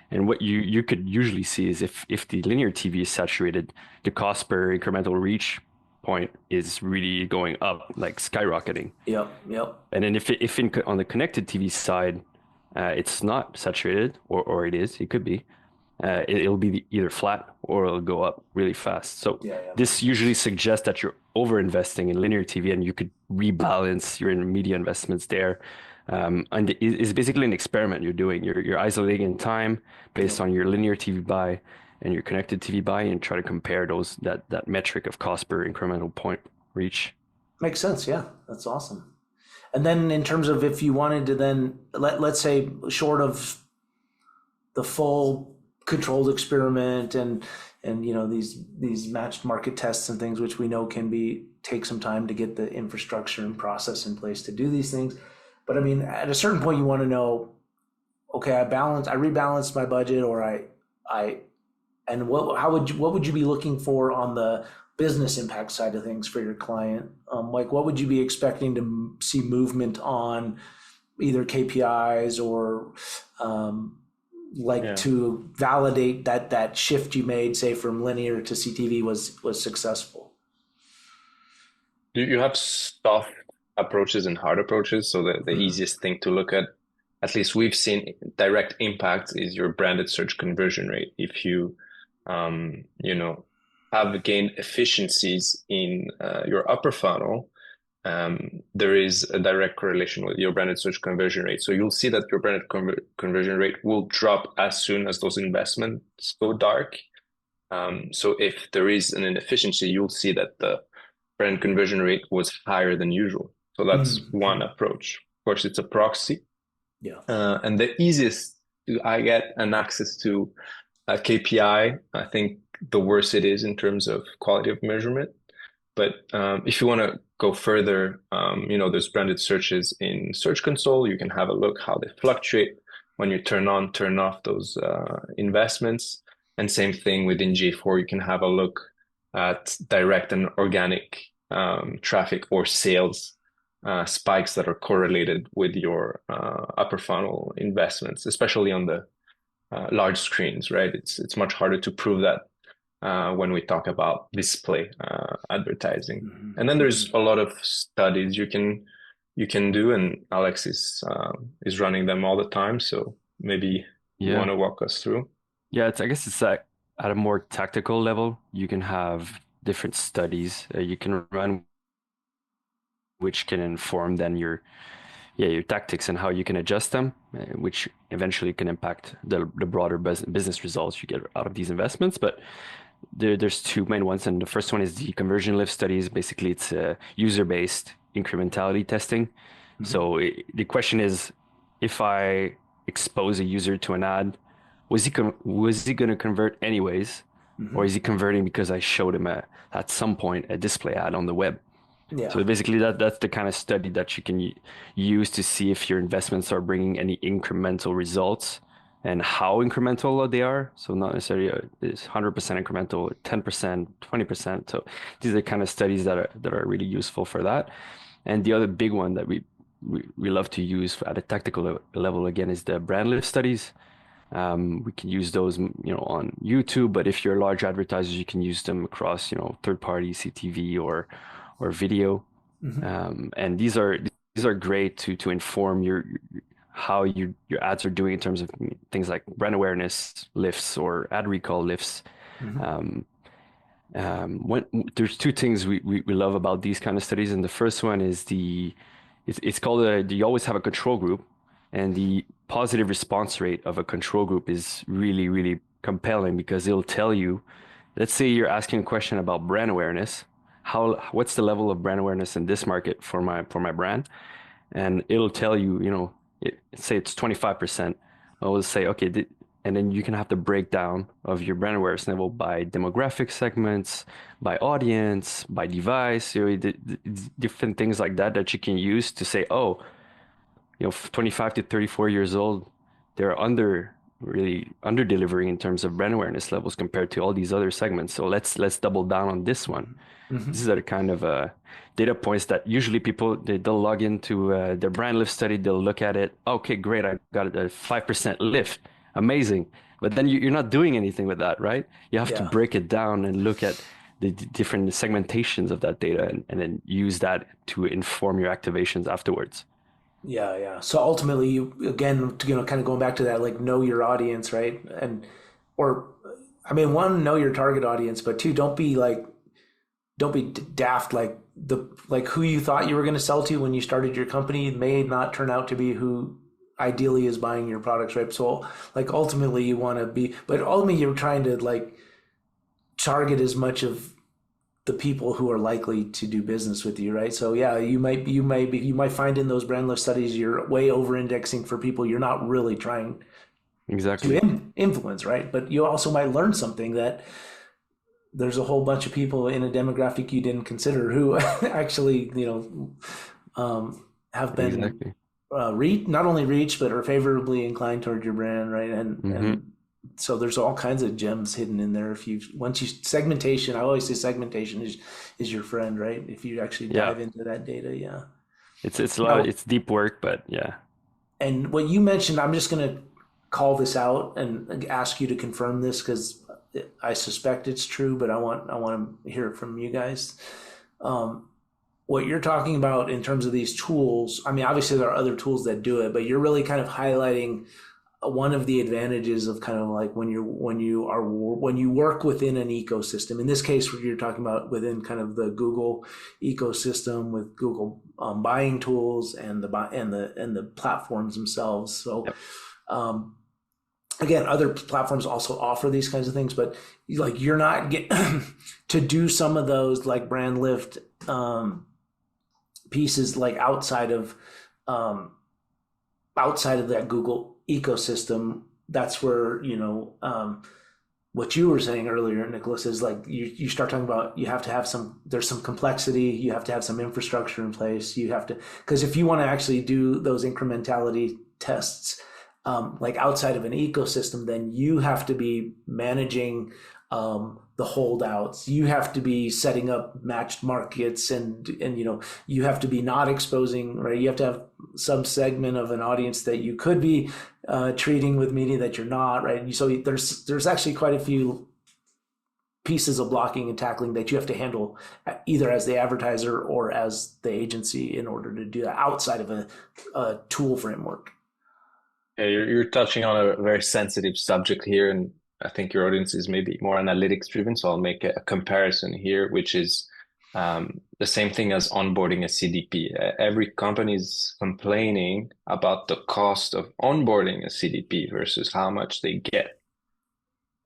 And what you could usually see is if the linear TV is saturated, the cost per incremental reach point is really going up, like skyrocketing. Yep. And then if on the connected TV side, it's not saturated, or it could be, it'll be either flat or it'll go up really fast. So this usually suggests that you're over investing in linear TV, and you could rebalance your media investments there. And it's basically an experiment you're doing. You're isolating in time based on your linear TV buy and your connected TV buy, and try to compare that metric of cost per incremental point reach. Makes sense. Yeah, that's awesome. And then in terms of, if you wanted to then let's say, short of the full controlled experiment and these matched market tests and things, which we know can take some time to get the infrastructure and process in place to do these things. But I mean, at a certain point, you want to know, okay, I rebalanced my budget, or what would you be looking for on the business impact side of things for your client? Like, what would you be expecting to see movement on, either KPIs or to validate that shift you made, say, from linear to CTV was successful? Do you have soft approaches and hard approaches? So the easiest thing to look at least we've seen direct impact, is your branded search conversion rate. If you have gained efficiencies in your upper funnel, there is a direct correlation with your branded search conversion rate. So you'll see that your branded conversion rate will drop as soon as those investments go dark. So if there is an inefficiency, you'll see that the brand conversion rate was higher than usual. So that's one approach. Of course, it's a proxy. And the easiest I get an access to a KPI, I think the worse it is in terms of quality of measurement. But if you want to go further, there's branded searches in Search Console. You can have a look how they fluctuate when you turn on, turn off those investments. And same thing within J4, you can have a look at direct and organic traffic or sales spikes that are correlated with your upper funnel investments, especially on the large screens, right? It's much harder to prove that when we talk about display advertising. And then there's a lot of studies you can do, and Alex is running them all the time. So maybe you want to walk us through. Yeah, I guess it's at a more tactical level. You can have different studies you can run, which can inform then your tactics and how you can adjust them, which eventually can impact the broader business results you get out of these investments. But there's two main ones, and the first one is the conversion lift studies. Basically, it's user-based incrementality testing. So the question is, if I expose a user to an ad was he going to convert anyways, or is he converting because I showed him at some point a display ad on the web? Yeah. So basically, that's the kind of study that you can use to see if your investments are bringing any incremental results and how incremental they are. So not necessarily it's 100% incremental, 10%, 20%. So these are the kind of studies that are really useful for that. And the other big one that we love to use at a technical level again is the brand lift studies. We can use those, on YouTube, but if you're a large advertiser, you can use them across, third-party CTV or video. And these are great to inform how your ads are doing in terms of things like brand awareness lifts or ad recall lifts. When there's two things we love about these kind of studies, and the first one is it's called you always have a control group, and the positive response rate of a control group is really, really compelling because it'll tell you, let's say you're asking a question about brand awareness, what's the level of brand awareness in this market for my brand, and it'll tell you, say it's 25%. I will say, okay, and then you can have the breakdown of your brand awareness level by demographic segments, by audience, by device, different things like that you can use to say, oh, 25 to 34 years old, they're really under delivering in terms of brand awareness levels compared to all these other segments. So let's double down on this one. These are the kind of data points that usually people they'll log into their brand lift study. They'll look at it. Okay, great, I got a 5% lift. Amazing. But then you're not doing anything with that, right? You have to break it down and look at the different segmentations of that data and then use that to inform your activations afterwards. Yeah. So ultimately, you again, kind of going back to that, like know your audience, right? One, know your target audience, but two, don't be daft. Like who you thought you were going to sell to when you started your company may not turn out to be who ideally is buying your products, right? So like ultimately you want to be, but ultimately you're trying to like target as much of the people who are likely to do business with you, right? So yeah, you might find in those brand lift studies you're way over indexing for people you're not really trying Exactly. to influence, right? But you also might learn something that there's a whole bunch of people in a demographic you didn't consider who actually, have been Exactly. not only reached but are favorably inclined toward your brand, right? And so there's all kinds of gems hidden in there. Segmentation, I always say segmentation is your friend, right? If you actually dive into that data, yeah. It's a lot. It's deep work, but yeah. And what you mentioned, I'm just going to call this out and ask you to confirm this because I suspect it's true, but I want to hear it from you guys. What you're talking about in terms of these tools, I mean, obviously there are other tools that do it, but you're really kind of highlighting one of the advantages of kind of like when you work within an ecosystem. In this case, you're talking about within kind of the Google ecosystem with Google buying tools and the platforms themselves. So, again, other platforms also offer these kinds of things, but like you're not to do some of those like brand lift pieces like outside of that Google ecosystem. That's where what you were saying earlier, Nicholas, is like you start talking about you have to have there's some complexity, you have to have some infrastructure in place, because if you want to actually do those incrementality tests like outside of an ecosystem, then you have to be managing the holdouts. You have to be setting up matched markets, and you have to be not exposing, right? You have to have some segment of an audience that you could be treating with media that you're not, right? So there's actually quite a few pieces of blocking and tackling that you have to handle either as the advertiser or as the agency in order to do that outside of a tool framework. Yeah, you're touching on a very sensitive subject here, and I think your audience is maybe more analytics driven. So I'll make a comparison here, which is the same thing as onboarding a CDP. Every company is complaining about the cost of onboarding a CDP versus how much they get.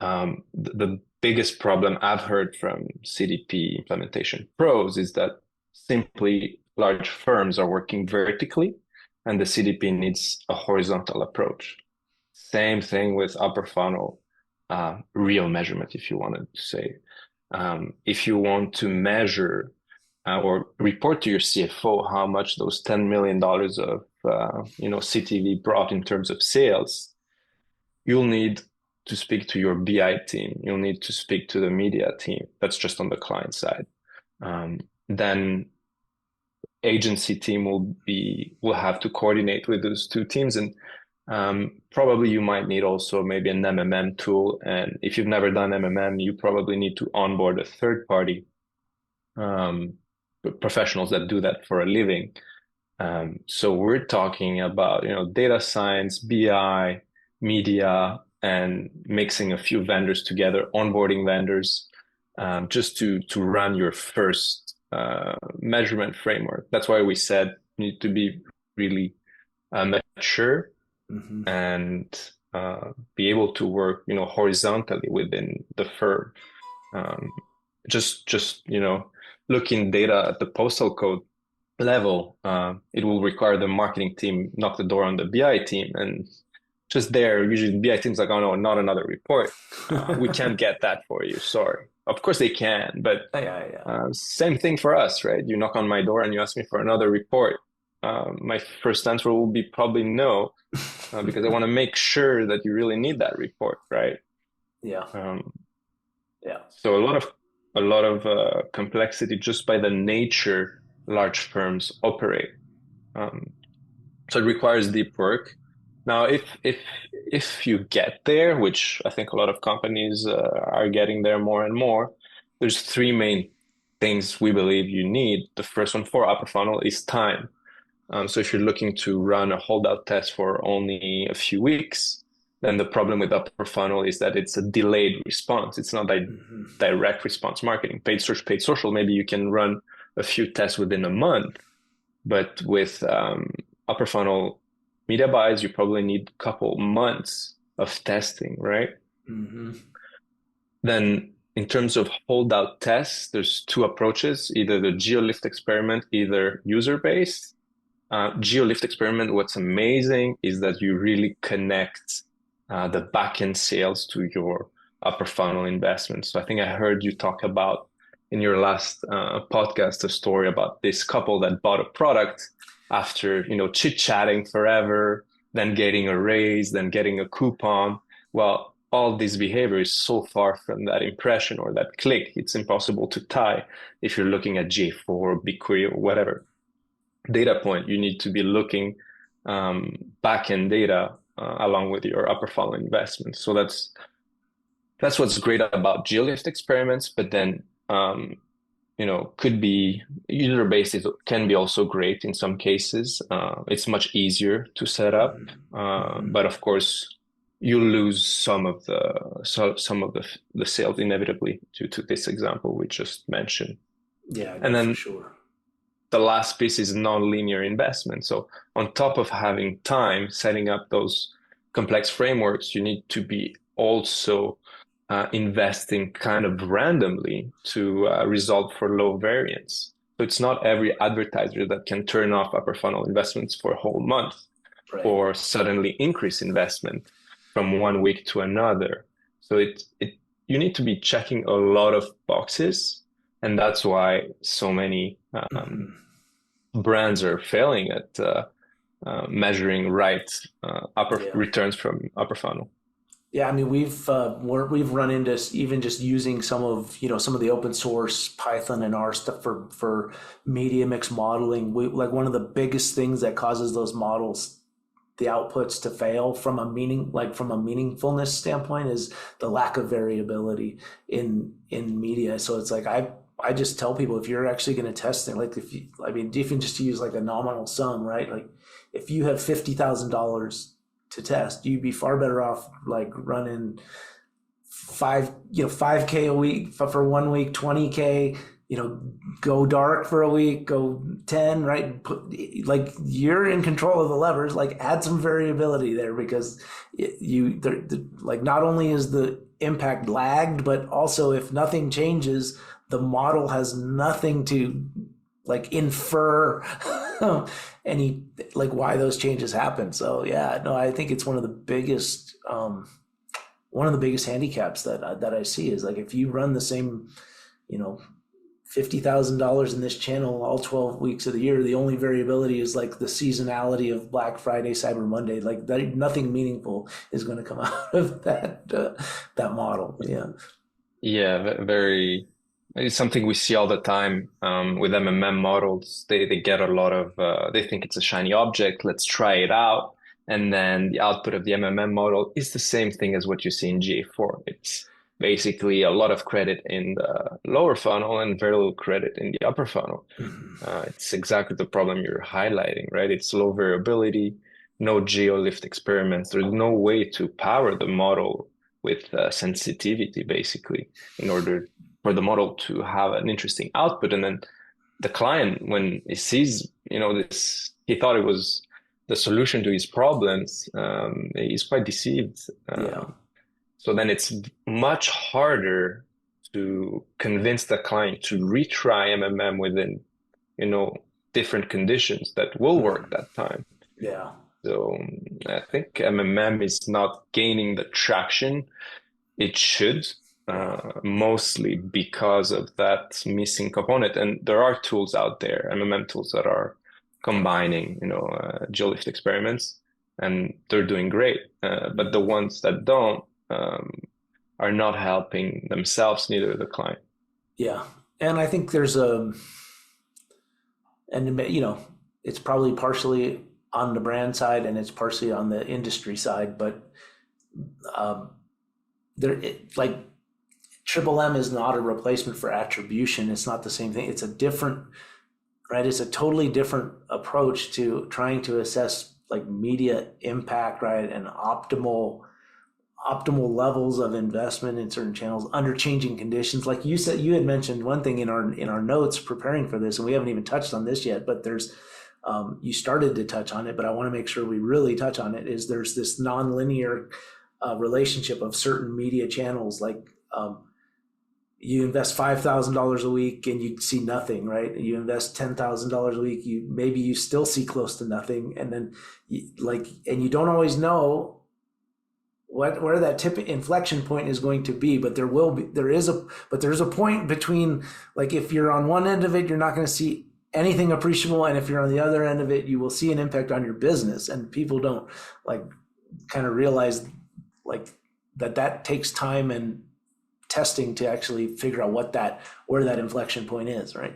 The biggest problem I've heard from CDP implementation pros is that simply large firms are working vertically and the CDP needs a horizontal approach. Same thing with upper funnel, real measurement, if you wanted to say. If you want to measure or report to your CFO how much those $10 million of CTV brought in terms of sales, you'll need to speak to your BI team. You'll need to speak to the media team. That's just on the client side. Then agency team will have to coordinate with those two teams, and probably you might need also maybe an MMM tool. And if you've never done MMM, you probably need to onboard a third party professionals that do that for a living. So we're talking about, data science, BI, media, and mixing a few vendors together, onboarding vendors, just to run your first measurement framework. That's why we said you need to be really mature and be able to work, horizontally within the firm. Just looking data at the postal code level, it will require the marketing team knock the door on the BI team, and just there, usually the BI team's like, oh no, not another report. We can't get that for you. Sorry. Of course they can, but same thing for us, right? You knock on my door and you ask me for another report. My first answer will be probably no, because I want to make sure that you really need that report, right? Yeah. So a lot of complexity just by the nature large firms operate. So it requires deep work. Now, if you get there, which I think a lot of companies are getting there more and more, there's three main things we believe you need. The first one for upper funnel is time. So if you're looking to run a holdout test for only a few weeks, then the problem with upper funnel is that it's a delayed response. It's not direct response marketing. Paid search, paid social, maybe you can run a few tests within a month. But with upper funnel media buys, you probably need a couple months of testing, right? Then in terms of holdout tests, there's two approaches, either the GeoLift experiment, either user-based. GeoLift experiment, what's amazing is that you really connect the back-end sales to your upper funnel investments. So I think I heard you talk about in your last podcast a story about this couple that bought a product after chit-chatting forever, then getting a raise, then getting a coupon. Well, all this behavior is so far from that impression or that click. It's impossible to tie if you're looking at J4, BigQuery, or whatever data point. You need to be looking back-end data along with your upper funnel investments. So that's what's great about GeoLift experiments. But then could be user-based. It can be also great in some cases. It's much easier to set up, but of course you lose some of the sales inevitably due to this example we just mentioned. Yeah, and then for sure. The last piece is non-linear investment. So on top of having time setting up those complex frameworks, you need to be also investing kind of randomly to result for low variance. So it's not every advertiser that can turn off upper funnel investments for a whole month, right, or suddenly increase investment from one week to another. So you need to be checking a lot of boxes, and that's why so many brands are failing at measuring right returns from upper funnel. Yeah, I mean we've run into even just using some of the open source Python and R stuff for media mix modeling. One of the biggest things that causes those models, the outputs, to fail from a meaningfulness standpoint is the lack of variability in media. So it's like I just tell people, if you're actually going to test it, even just to use like a nominal sum, right? Like if you have $50,000 to test, you'd be far better off like running 5K a week for 1 week, 20K, go dark for a week, go 10, right? You're in control of the levers, like add some variability there, because not only is the impact lagged, but also if nothing changes, the model has nothing to infer any like why those changes happen. So yeah, no, I think it's one of the biggest handicaps that I see is like if you run the same, you know, $50,000 in this channel all 12 weeks of the year, the only variability is like the seasonality of Black Friday, Cyber Monday. Like that, nothing meaningful is going to come out of that model. Yeah. Yeah, very. It's something we see all the time with MMM models. They get a lot of they think it's a shiny object. Let's try it out, and then the output of the MMM model is the same thing as what you see in GA4. It's basically a lot of credit in the lower funnel and very little credit in the upper funnel. It's exactly the problem you're highlighting, right? It's low variability, no geolift experiments. There's no way to power the model with sensitivity, basically, in order for the model to have an interesting output. And then the client, when he sees, this, he thought it was the solution to his problems, he's quite deceived. Yeah. So then it's much harder to convince the client to retry MMM within, different conditions that will work that time. Yeah. So I think MMM is not gaining the traction it should, mostly because of that missing component. And there are tools out there, MMM tools that are combining, geolift experiments, and they're doing great. But the ones that don't are not helping themselves, neither the client. Yeah. And I think it's probably partially on the brand side and it's partially on the industry side, but Triple M is not a replacement for attribution. It's not the same thing. It's a different, right? It's a totally different approach to trying to assess like media impact, right? And optimal levels of investment in certain channels under changing conditions. Like you said, you had mentioned one thing in our notes preparing for this, and we haven't even touched on this yet, but there's, you started to touch on it, but I want to make sure we really touch on it, is there's this nonlinear relationship of certain media channels. Like you invest $5,000 a week and you see nothing, right? You invest $10,000 a week, you still see close to nothing. And then and you don't always know where that inflection point is going to be, but there's a point between, like, if you're on one end of it, you're not going to see anything appreciable. And if you're on the other end of it, you will see an impact on your business. And people don't kind of realize that takes time and testing to actually figure out where that inflection point is, right?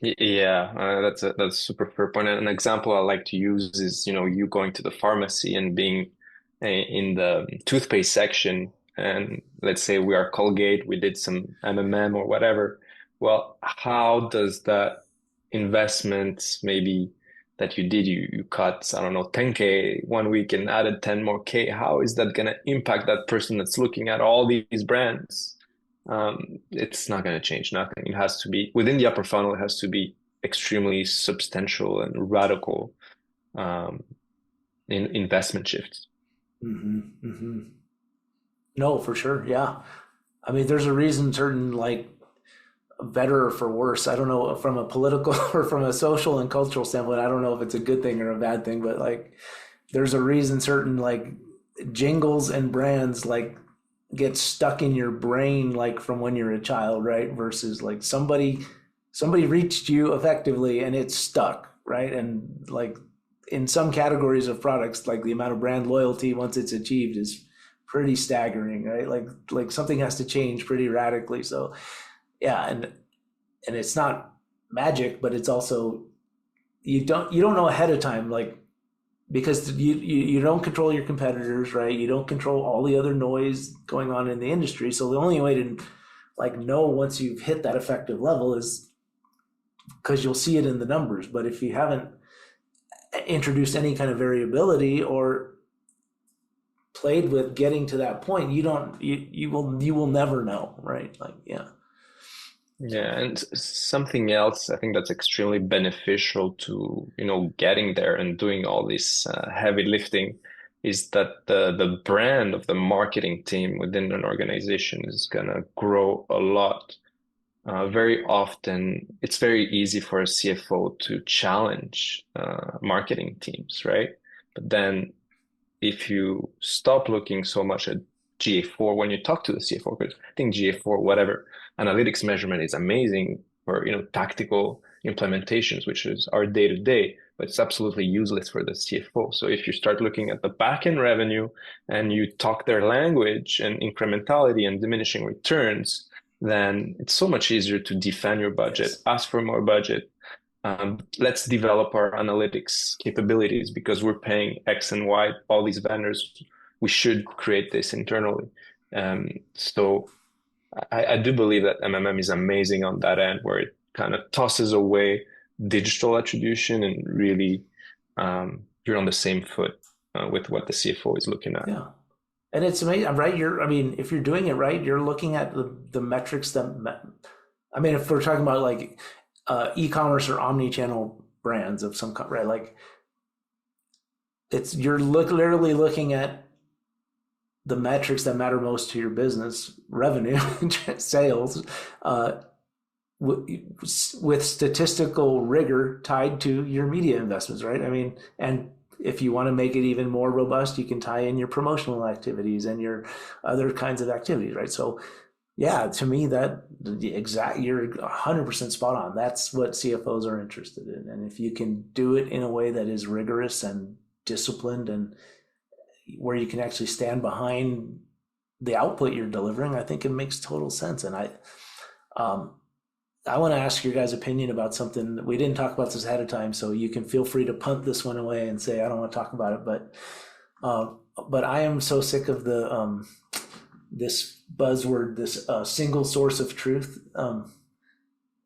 Yeah, that's a super fair point. And an example I like to use is, you going to the pharmacy and being in the toothpaste section, and let's say we are Colgate, we did some MMM or whatever. Well, how does that investment maybe that you did, you cut, I don't know, 10K one week and added 10 more K, how is that going to impact that person that's looking at all these brands? It's not going to change nothing. It has to be within the upper funnel. It has to be extremely substantial and radical in investment shifts. Mm-hmm, mm-hmm. No, for sure. Yeah. I mean, there's a reason certain, better or for worse, I don't know, from a political or from a social and cultural standpoint, I don't know if it's a good thing or a bad thing, but there's a reason certain jingles and brands get stuck in your brain from when you're a child, right? Versus somebody reached you effectively and it's stuck, right? And in some categories of products, the amount of brand loyalty once it's achieved is pretty staggering, right? Like something has to change pretty radically. So yeah, and it's not magic, but it's also you don't know ahead of time, because you don't control your competitors, right? You don't control all the other noise going on in the industry. So the only way to know once you've hit that effective level is because you'll see it in the numbers. But if you haven't introduced any kind of variability or played with getting to that point, you will never know, right? Yeah. Yeah, and something else I think that's extremely beneficial to, getting there and doing all this heavy lifting is that the brand of the marketing team within an organization is gonna grow a lot. very often it's very easy for a CFO to challenge marketing teams, right? But then if you stop looking so much at GA4 when you talk to the CFO, because I think GA4, whatever, analytics measurement is amazing for, tactical implementations, which is our day to day, but it's absolutely useless for the CFO. So if you start looking at the back end revenue and you talk their language and incrementality and diminishing returns, then it's so much easier to defend your budget, ask for more budget. Let's develop our analytics capabilities because we're paying X and Y, all these vendors. We should create this internally. So I do believe that MMM is amazing on that end, where it kind of tosses away digital attribution and really you're on the same foot with what the CFO is looking at. Yeah. And it's amazing, right? If you're doing it right, you're looking at the metrics if we're talking about like e-commerce or omni-channel brands of some kind, right? Like you're literally looking at the metrics that matter most to your business, revenue, sales, with statistical rigor tied to your media investments, right? And if you want to make it even more robust, you can tie in your promotional activities and your other kinds of activities, right? So yeah, to me, you're 100% spot on. That's what CFOs are interested in. And if you can do it in a way that is rigorous and disciplined and where you can actually stand behind the output you're delivering, I think it makes total sense. And I want to ask your guys' opinion about something that we didn't talk about this ahead of time, so you can feel free to punt this one away and say, I don't want to talk about it. But I am so sick of this buzzword, this single source of truth.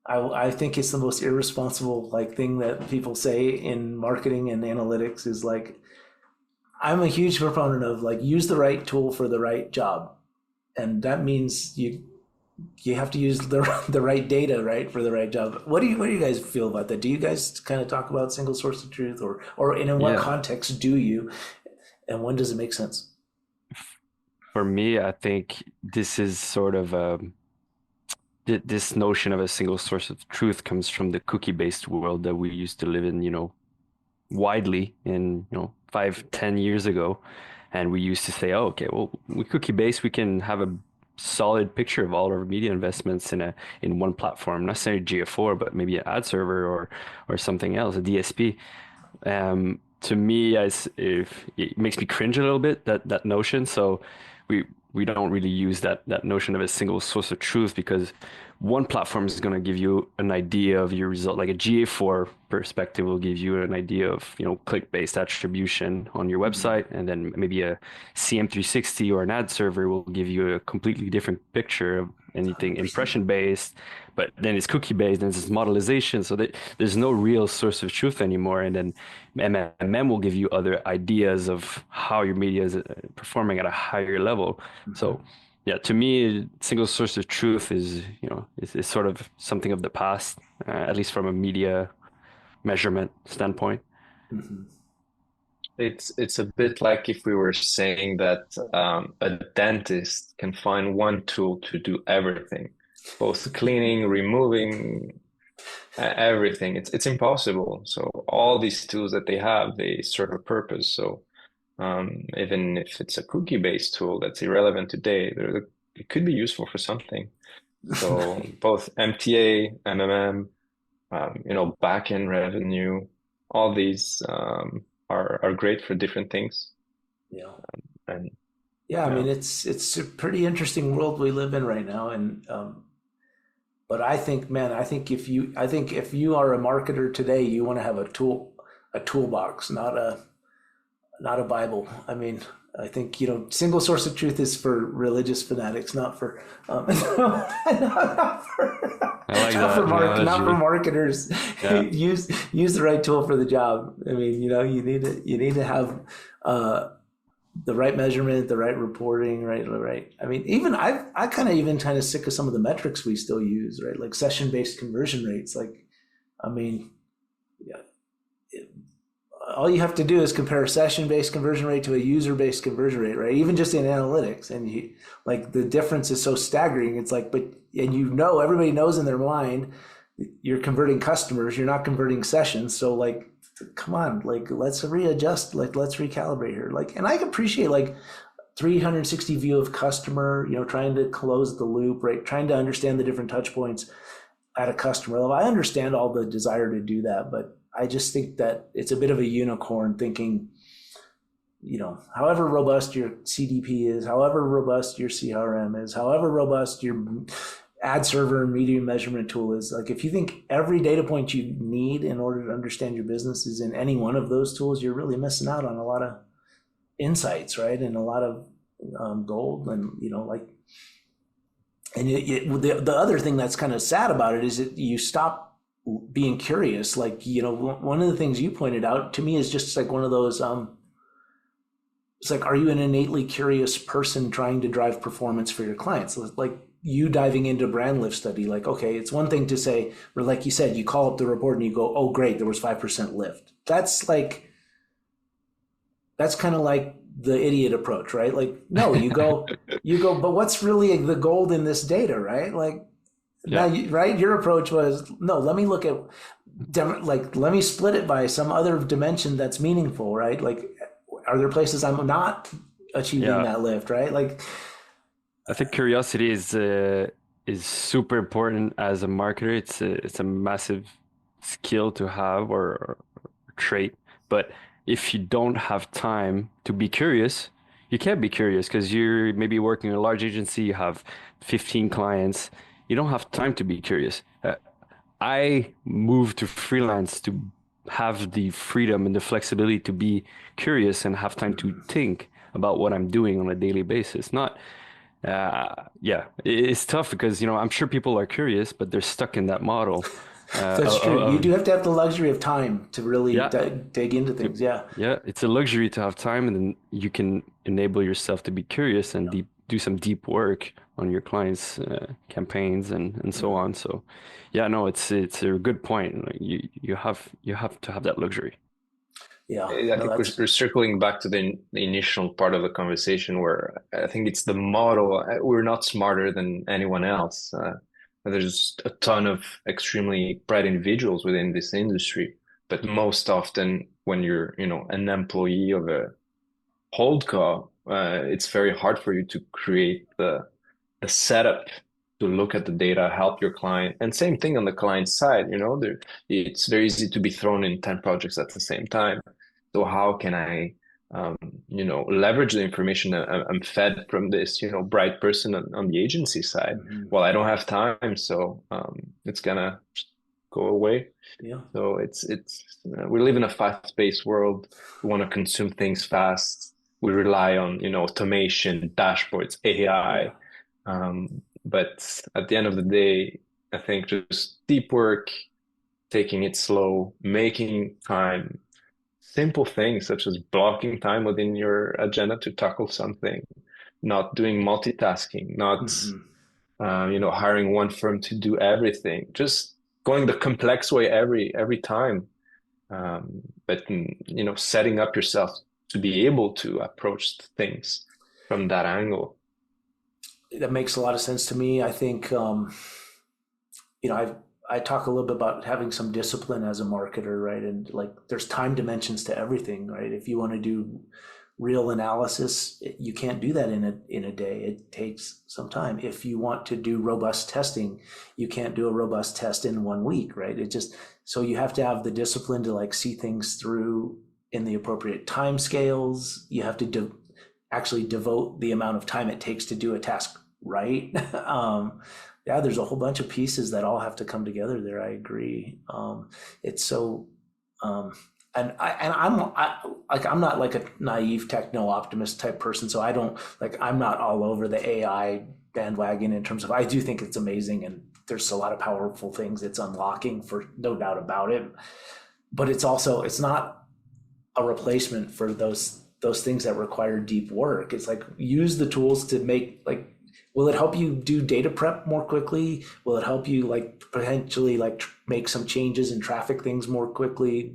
I think it's the most irresponsible thing that people say in marketing and analytics is I'm a huge proponent of use the right tool for the right job. And that means you have to use the right data, right, for the right job. What do you guys feel about that? Do you guys kind of talk about single source of truth, or in what context do you, and when does it make sense? For me, I think this is sort of this notion of a single source of truth comes from the cookie-based world that we used to live in, widely in, 5-10 years ago. And we used to say, oh, okay, well, we cookie-based, we can have a solid picture of all our media investments in one platform, not necessarily GA4, but maybe an ad server or something else, a DSP. To me, it makes me cringe a little bit, that notion. So we don't really use that notion of a single source of truth, because one platform is going to give you an idea of your result. Like a GA4 perspective will give you an idea of, click-based attribution on your website. And then maybe a CM360 or an ad server will give you a completely different picture of anything impression-based. But then it's cookie-based and it's modelization. So there's no real source of truth anymore. And then MMM will give you other ideas of how your media is performing at a higher level. Mm-hmm. So yeah, to me, single source of truth is sort of something of the past, at least from a media measurement standpoint. Mm-hmm. It's a bit like if we were saying that a dentist can find one tool to do everything, both cleaning, removing, everything. It's impossible. So all these tools that they have, they serve a purpose. So even if it's a cookie-based tool that's irrelevant today, it could be useful for something. So both MTA, MMM, back-end revenue, all these are great for different things. Yeah. Yeah. I mean, it's a pretty interesting world we live in right now, and but I think if you are a marketer today, you want to have a toolbox, not a Bible. I mean, I think single source of truth is for religious fanatics, not for not for marketers. Yeah. Use the right tool for the job. I mean, you need to have the right measurement, the right reporting, right. I mean, even I kind of sick of some of the metrics we still use, right? Like session-based conversion rates. all you have to do is compare a session-based conversion rate to a user-based conversion rate, right? Even just in analytics, and like the difference is so staggering. It's like, everybody knows in their mind you're converting customers, you're not converting sessions. So like, come on, like let's readjust, like let's recalibrate here. Like, and I appreciate like 360 view of customer, trying to close the loop, right? Trying to understand the different touch points at a customer level. I understand all the desire to do that, but I just think that it's a bit of a unicorn thinking, however robust your CDP is, however robust your CRM is, however robust your ad server and media measurement tool is, like if you think every data point you need in order to understand your business is in any one of those tools, you're really missing out on a lot of insights, right? And a lot of gold, and the other thing that's kind of sad about it is that you stop being curious. Like, one of the things you pointed out to me is just like one of those, it's like, are you an innately curious person trying to drive performance for your clients? Like you diving into brand lift study, like, okay, it's one thing to say, or like you said, you call up the report and you go, oh, great, there was 5% lift. That's kind of like the idiot approach, right? Like, no, you go, but what's really the gold in this data, right? Like, now, right? Your approach was, no, let me look at, let me split it by some other dimension that's meaningful, right? Like, are there places I'm not achieving that lift, right? Like, I think curiosity is super important as a marketer. It's a massive skill to have or trait, but if you don't have time to be curious, you can't be curious because you're maybe working in a large agency, you have 15 clients, you don't have time to be curious. I moved to freelance to have the freedom and the flexibility to be curious and have time to think about what I'm doing on a daily basis. It's tough because, I'm sure people are curious, but they're stuck in that model. That's true. You do have to have the luxury of time to really dig into things. Yeah. Yeah, it's a luxury to have time, and then you can enable yourself to be curious and do some deep work on your clients' campaigns and so on. So, it's a good point. Like you have to have that luxury. Yeah, I think we're circling back to the initial part of the conversation where I think it's the model. We're not smarter than anyone else. There's a ton of extremely bright individuals within this industry, but most often when you're, an employee of a holdco, it's very hard for you to create the setup to look at the data, help your client, and same thing on the client side. It's very easy to be thrown in 10 projects at the same time. So how can I, leverage the information I'm fed from this, bright person on the agency side? Mm-hmm. Well, I don't have time, so it's gonna go away. Yeah. So it's we live in a fast-paced world. We want to consume things fast. We rely on automation, dashboards, AI. Yeah. But at the end of the day, I think just deep work, taking it slow, making time, simple things such as blocking time within your agenda to tackle something, not doing multitasking, not hiring one firm to do everything, just going the complex way every time. But setting up yourself to be able to approach things from that angle. That makes a lot of sense to me. I think, I talk a little bit about having some discipline as a marketer, right? And like, there's time dimensions to everything, right? If you want to do real analysis, you can't do that in a day. It takes some time. If you want to do robust testing, you can't do a robust test in 1 week, right? So you have to have the discipline to like see things through in the appropriate time scales. You have to actually devote the amount of time it takes to do a task right. There's a whole bunch of pieces that all have to come together there. I agree. It's so, and I'm not like a naive techno optimist type person. So I'm not all over the AI bandwagon in terms of, I do think it's amazing. And there's a lot of powerful things it's unlocking, for no doubt about it. But it's not a replacement for those things that require deep work. It's like, use the tools to make, like, Will it help you do data prep more quickly? Will it help you like potentially like make some changes and traffic things more quickly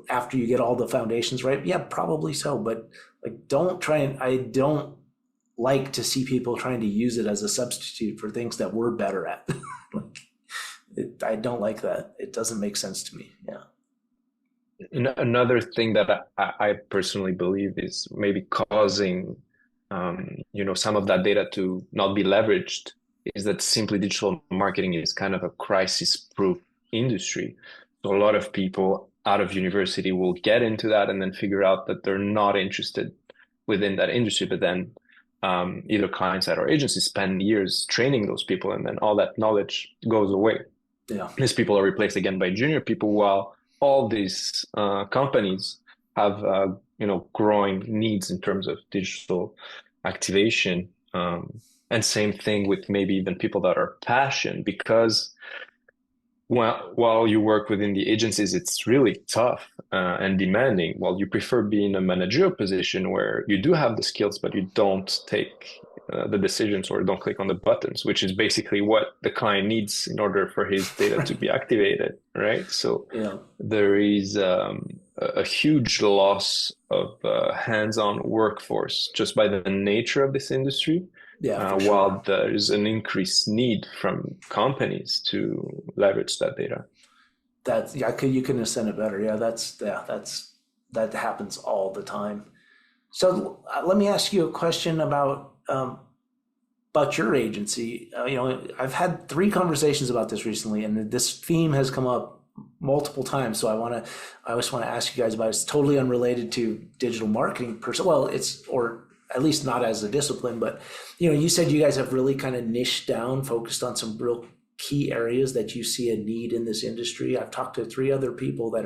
after you get all the foundations right? Yeah, probably so. But like, I don't like to see people trying to use it as a substitute for things that we're better at. Like, I don't like that. It doesn't make sense to me. Yeah. Another thing that I personally believe is maybe causing some of that data to not be leveraged is that simply digital marketing is kind of a crisis-proof industry. So a lot of people out of university will get into that and then figure out that they're not interested within that industry, but then either client side or agencies spend years training those people, and then all that knowledge goes away. Yeah. These people are replaced again by junior people, while all these companies have growing needs in terms of digital activation. And same thing with maybe even people that are passionate, because while you work within the agencies, it's really tough and demanding. While you prefer being in a managerial position where you do have the skills, but you don't take the decisions or don't click on the buttons, which is basically what the client needs in order for his data to be activated, right? So Yeah. there is a huge loss of hands-on workforce just by the nature of this industry. Yeah, for while sure. there is an increased need from companies to leverage that data. You couldn't have said it better. Yeah, that happens all the time. So let me ask you a question about your agency. I've had 3 conversations about this recently, and this theme has come up multiple times. So I just want to ask you guys about it. It's totally unrelated to digital marketing per se. Well, or at least not as a discipline, but you said you guys have really kind of niched down, focused on some real key areas that you see a need in this industry. I've talked to 3 other people that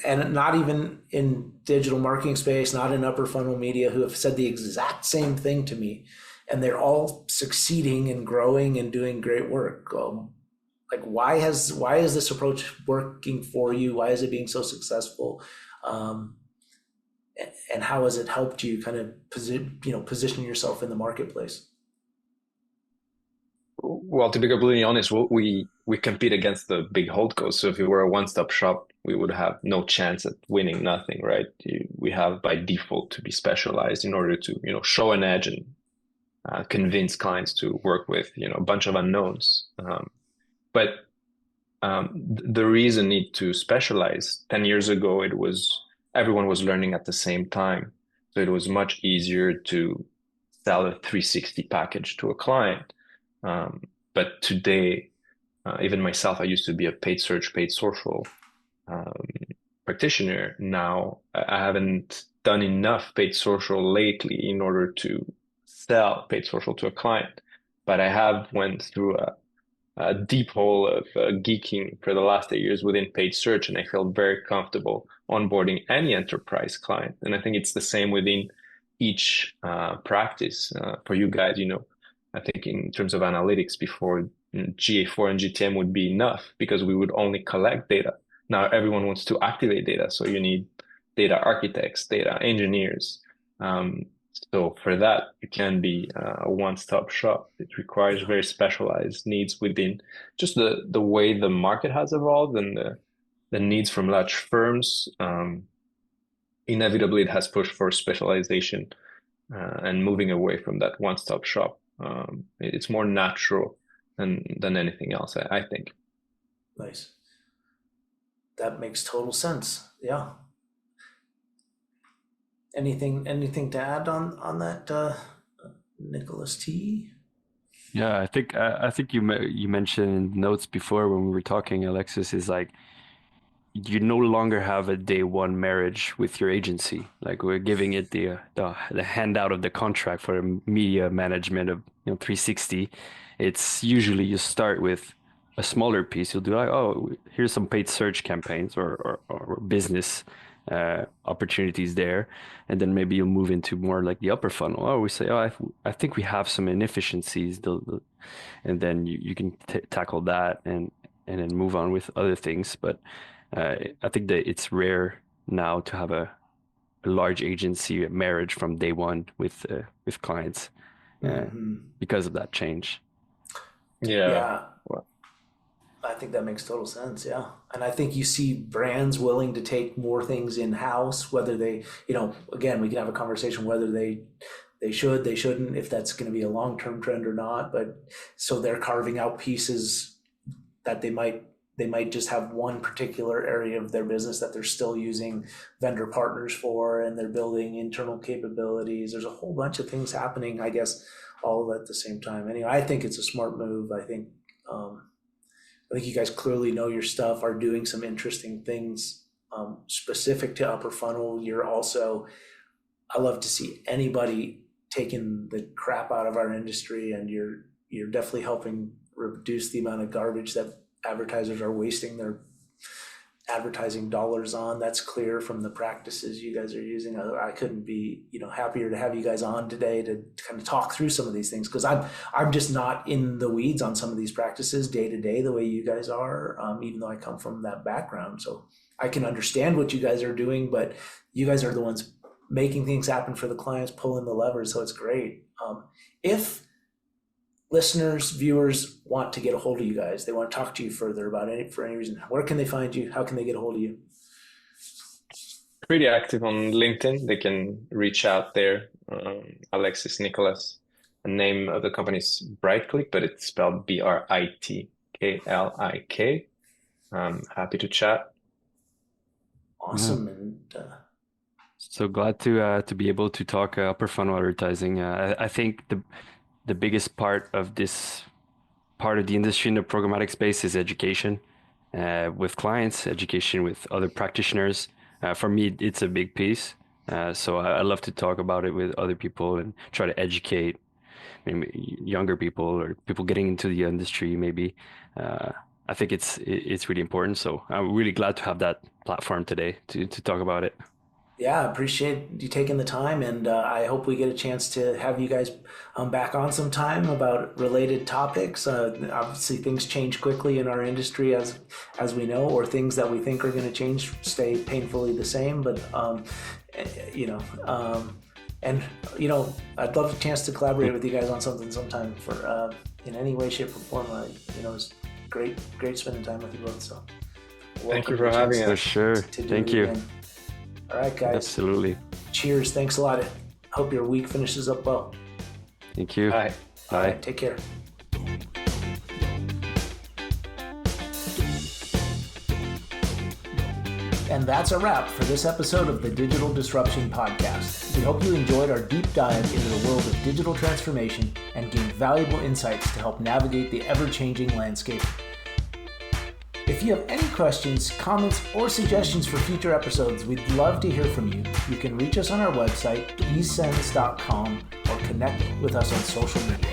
and not even in digital marketing space, not in upper funnel media, who have said the exact same thing to me, and they're all succeeding and growing and doing great work. Like, why is this approach working for you? Why is it being so successful? And how has it helped you kind of position yourself in the marketplace? Well, to be completely honest, we compete against the big holdcos. So if we were a one-stop shop, we would have no chance at winning nothing, right? We have by default to be specialized in order to show an edge and convince clients to work with a bunch of unknowns. But the reason need to specialize 10 years ago, everyone was learning at the same time. So it was much easier to sell a 360 package to a client. But today, even myself, I used to be a paid search, paid social practitioner. Now I haven't done enough paid social lately in order to sell paid social to a client. But I have went through a deep hole of geeking for the last 8 years within paid search, and I feel very comfortable onboarding any enterprise client. And I think it's the same within each practice. For you guys, I think in terms of analytics before, GA4 and GTM would be enough because we would only collect data. Now everyone wants to activate data, so you need data architects, data engineers. So for that, it can be a one-stop shop. It requires very specialized needs within just the way the market has evolved and the needs from large firms. Inevitably, it has pushed for specialization and moving away from that one-stop shop. It's more natural than anything else, I think. Nice. That makes total sense. Yeah. Anything to add on that, Nicholas T? Yeah, I think you mentioned notes before when we were talking, Alexis, is like you no longer have a day one marriage with your agency. Like we're giving it the handout of the contract for media management of 360. It's usually you start with a smaller piece. You'll do like, oh, here's some paid search campaigns or business opportunities there, and then maybe you'll move into more like the upper funnel. Oh, we say, oh, I think we have some inefficiencies, and then you can tackle that and then move on with other things. But I think that it's rare now to have a large agency marriage from day one with clients. because of that change. Yeah. Well, I think that makes total sense. Yeah. And I think you see brands willing to take more things in-house, whether they, again, we can have a conversation whether they should, they shouldn't, if that's going to be a long-term trend or not. But so they're carving out pieces that they might just have one particular area of their business that they're still using vendor partners for, and they're building internal capabilities. There's a whole bunch of things happening, I guess, all at the same time. Anyway, I think it's a smart move. I think you guys clearly know your stuff, are doing some interesting things specific to upper funnel. I love to see anybody taking the crap out of our industry, and you're definitely helping reduce the amount of garbage that advertisers are wasting their advertising dollars on. That's clear from the practices you guys are using. I couldn't be happier to have you guys on today to kind of talk through some of these things, because I'm just not in the weeds on some of these practices day to day the way you guys are, even though I come from that background. So I can understand what you guys are doing, but you guys are the ones making things happen for the clients, pulling the levers. So it's great. If listeners, viewers want to get a hold of you guys, they want to talk to you further about for any reason, where can they find you? How can they get a hold of you? pretty active on LinkedIn. They can reach out there. Alexis Nicholas. The name of the company is Britklik, but it's spelled Britklik. Happy to chat. Awesome. And so glad to be able to talk upper funnel advertising. I think the biggest part of this part of the industry in the programmatic space is education with clients, education with other practitioners. For me, it's a big piece. So I love to talk about it with other people and try to educate maybe younger people or people getting into the industry. Maybe I think it's really important. So I'm really glad to have that platform today to talk about it. yeah, I appreciate you taking the time, and I hope we get a chance to have you guys back on sometime about related topics. Obviously, things change quickly in our industry, as we know, or things that we think are going to change stay painfully the same. But I'd love a chance to collaborate with you guys on something sometime for in any way, shape, or form. It's great spending time with you both. So, thank you for having us. For sure. Thank you. Again. All right, guys. Absolutely. Cheers. Thanks a lot. Hope your week finishes up well. Thank you. Bye. All right, take care. And that's a wrap for this episode of the Digital Disruption Podcast. We hope you enjoyed our deep dive into the world of digital transformation and gained valuable insights to help navigate the ever-changing landscape. If you have any questions, comments, or suggestions for future episodes, we'd love to hear from you. You can reach us on our website, e-CENS.com, or connect with us on social media.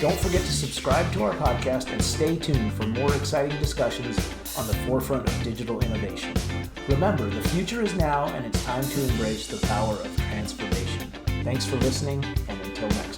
Don't forget to subscribe to our podcast and stay tuned for more exciting discussions on the forefront of digital innovation. Remember, the future is now, and it's time to embrace the power of transformation. Thanks for listening, and until next time.